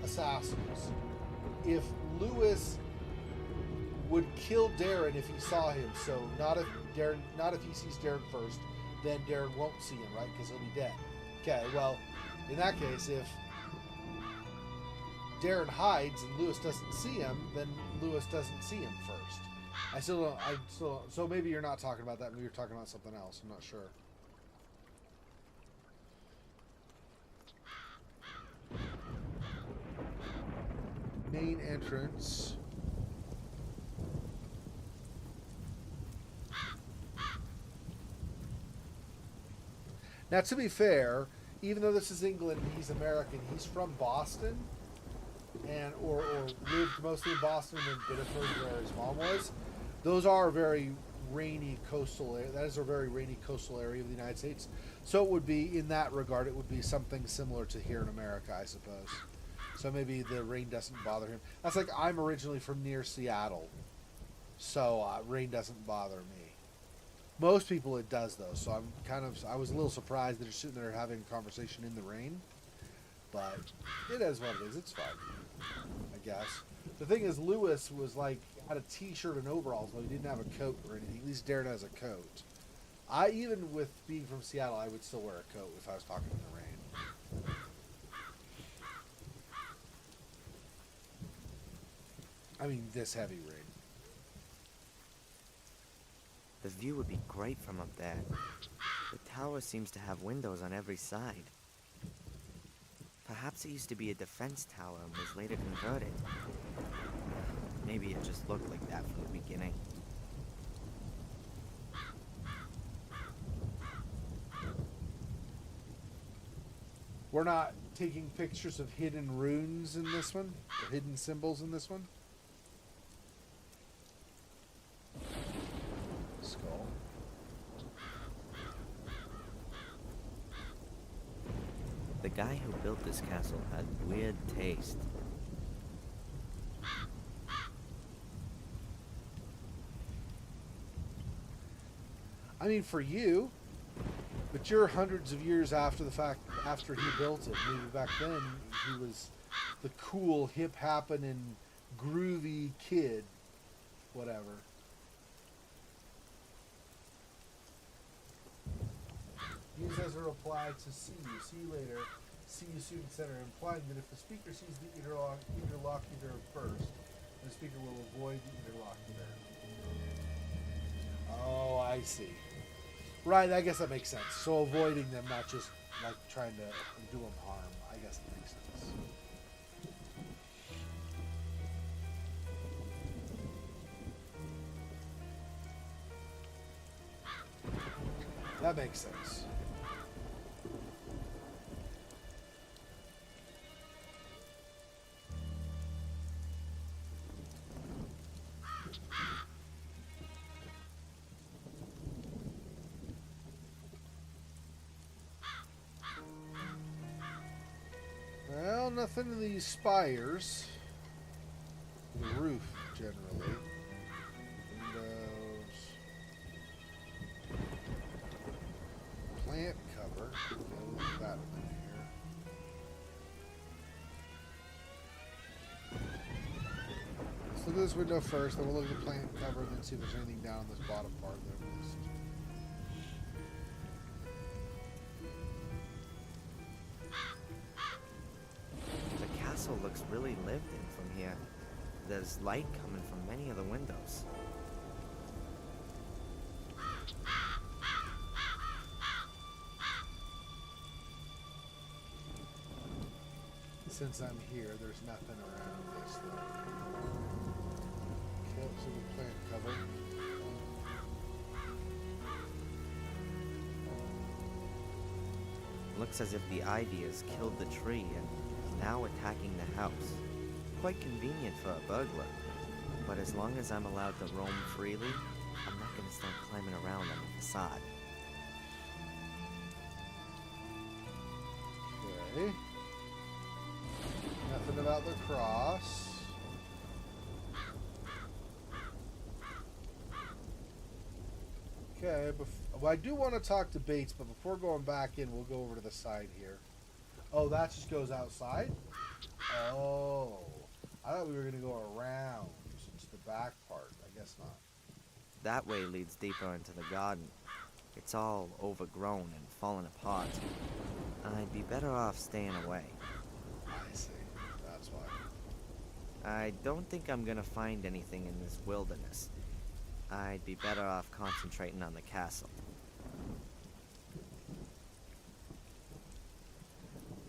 assassins. If Lewis would kill Darren if he saw him, so not if he sees Darren first, then Darren won't see him, right? Because he'll be dead. Okay, well, in that case, if Darren hides and Lewis doesn't see him, then Lewis doesn't see him first. So maybe you're not talking about that, maybe you're talking about something else, I'm not sure. Main entrance. Now, to be fair, even though this is England and he's American, he's from Boston, and or lived mostly in Boston and Biddeford, where his mom was. Those are very rainy coastal area. That is a very rainy coastal area of the United States. So it would be, in that regard, it would be something similar to here in America, I suppose. So maybe the rain doesn't bother him. That's like, I'm originally from near Seattle, so rain doesn't bother me. Most people it does, though, so I was a little surprised that you're sitting there having a conversation in the rain, but it is what it is. It's fine, I guess. The thing is, Lewis was like, had a t-shirt and overalls, but he didn't have a coat or anything. At least Darren has a coat. Even with being from Seattle, I would still wear a coat if I was talking in the rain. I mean, this heavy rain. The view would be great from up there. The tower seems to have windows on every side. Perhaps it used to be a defense tower and was later converted. Maybe it just looked like that from the beginning. We're not taking pictures of hidden runes in this one, or hidden symbols in this one. Skull. The guy who built this castle had weird taste. I mean, for you, but you're hundreds of years after the fact, after he built it. Maybe back then he was the cool, hip-happening, groovy kid. Whatever. Use as a reply to see you later, see you soon, etc., implying that if the speaker sees the interlocutor first, the speaker will avoid the interlocutor. Oh, I see. Right, I guess that makes sense. So avoiding them, not just like trying to do them harm. I guess that makes sense. That makes sense. Well, nothing in these spires. The roof, generally. Windows. Plant cover. Okay, we'll leave that in here. Let's look at this window first, then we'll look at the plant cover, then see if there's anything down in this bottom part that I missed. The castle looks really lived in from here. There's light coming from many of the windows. Since I'm here, there's nothing around this though. Okay, so the plant cover. Looks as if the ivy has killed the tree and is now attacking the house. Quite convenient for a burglar. But as long as I'm allowed to roam freely, I'm not going to start climbing around on the facade. Okay. Nothing about the cross. Okay, well, I do want to talk to Bates, but before going back in, we'll go over to the side here. Oh, that just goes outside? Oh. I thought we were going to go around to the back part. I guess not. That way leads deeper into the garden. It's all overgrown and fallen apart. I'd be better off staying away. I see. That's why. I don't think I'm gonna find anything in this wilderness. I'd be better off concentrating on the castle.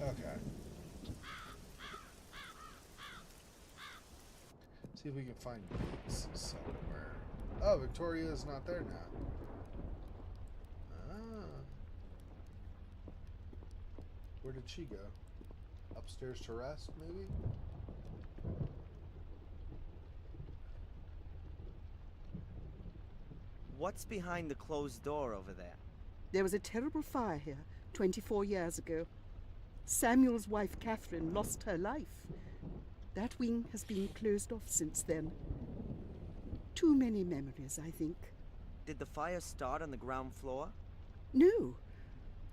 Okay. See if we can find Bates somewhere. Oh, Victoria's not there now. Ah. Where did she go? Upstairs to rest, maybe? What's behind the closed door over there? There was a terrible fire here 24 years ago. Samuel's wife, Catherine, lost her life. That wing has been closed off since then. Too many memories, I think. Did the fire start on the ground floor? No,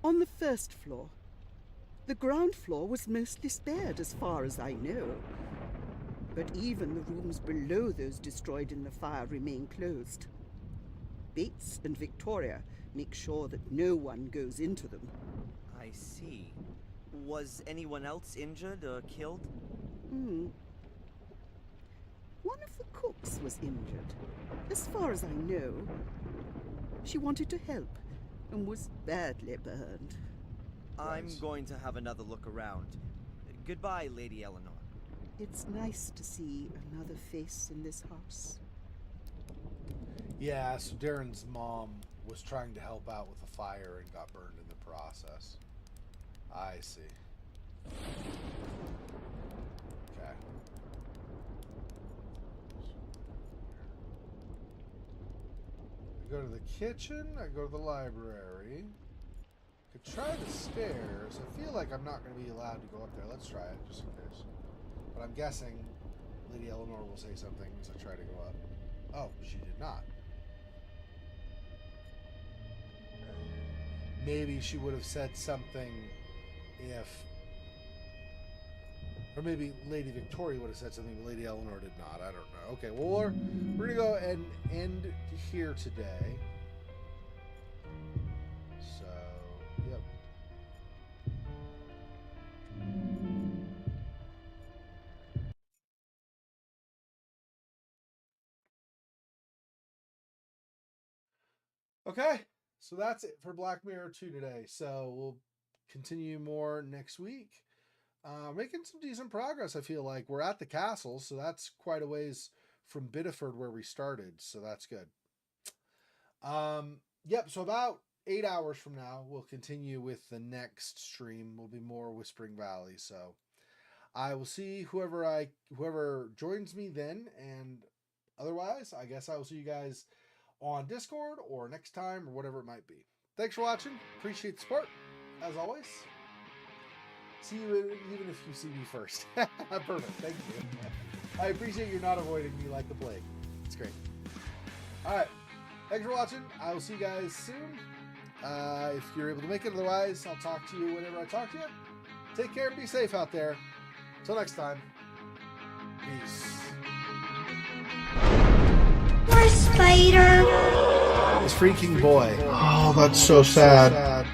on the first floor. The ground floor was mostly spared, as far as I know. But even the rooms below those destroyed in the fire remain closed. Bates and Victoria make sure that no one goes into them. I see. Was anyone else injured or killed? One of the cooks was injured, as far as I know. She wanted to help and was badly burned. I'm going to have another look around. Goodbye, Lady Eleanor. It's nice to see another face in this house. Yeah, so Darren's mom was trying to help out with the fire and got burned in the process. I see. Okay. I go to the kitchen, I go to the library. Could try the stairs. I feel like I'm not going to be allowed to go up there. Let's try it, just in case. But I'm guessing Lady Eleanor will say something as I try to go up. Oh, she did not. Maybe she would have said something if... Or maybe Lady Victoria would have said something, but Lady Eleanor did not. I don't know. Okay, well, we're going to go and end here today. So, yep. Okay, so that's it for Black Mirror 2 today. So we'll continue more next week. Making some decent progress, I feel like. We're at the castle, so that's quite a ways from Biddeford where we started, so that's good. Yep, so about 8 hours from now, we'll continue with the next stream. Will be more Whispering Valley, so I will see whoever joins me then, and otherwise, I guess I will see you guys on Discord or next time or whatever it might be. Thanks for watching. Appreciate the support. As always, see you even if you see me first. Perfect. Thank you. I appreciate you're not avoiding me like the plague. It's great. All right. Thanks for watching. I will see you guys soon. If you're able to make it, otherwise, I'll talk to you whenever I talk to you. Take care and be safe out there. Until next time. Peace. Poor spider. This freaking boy. Oh, that's so sad.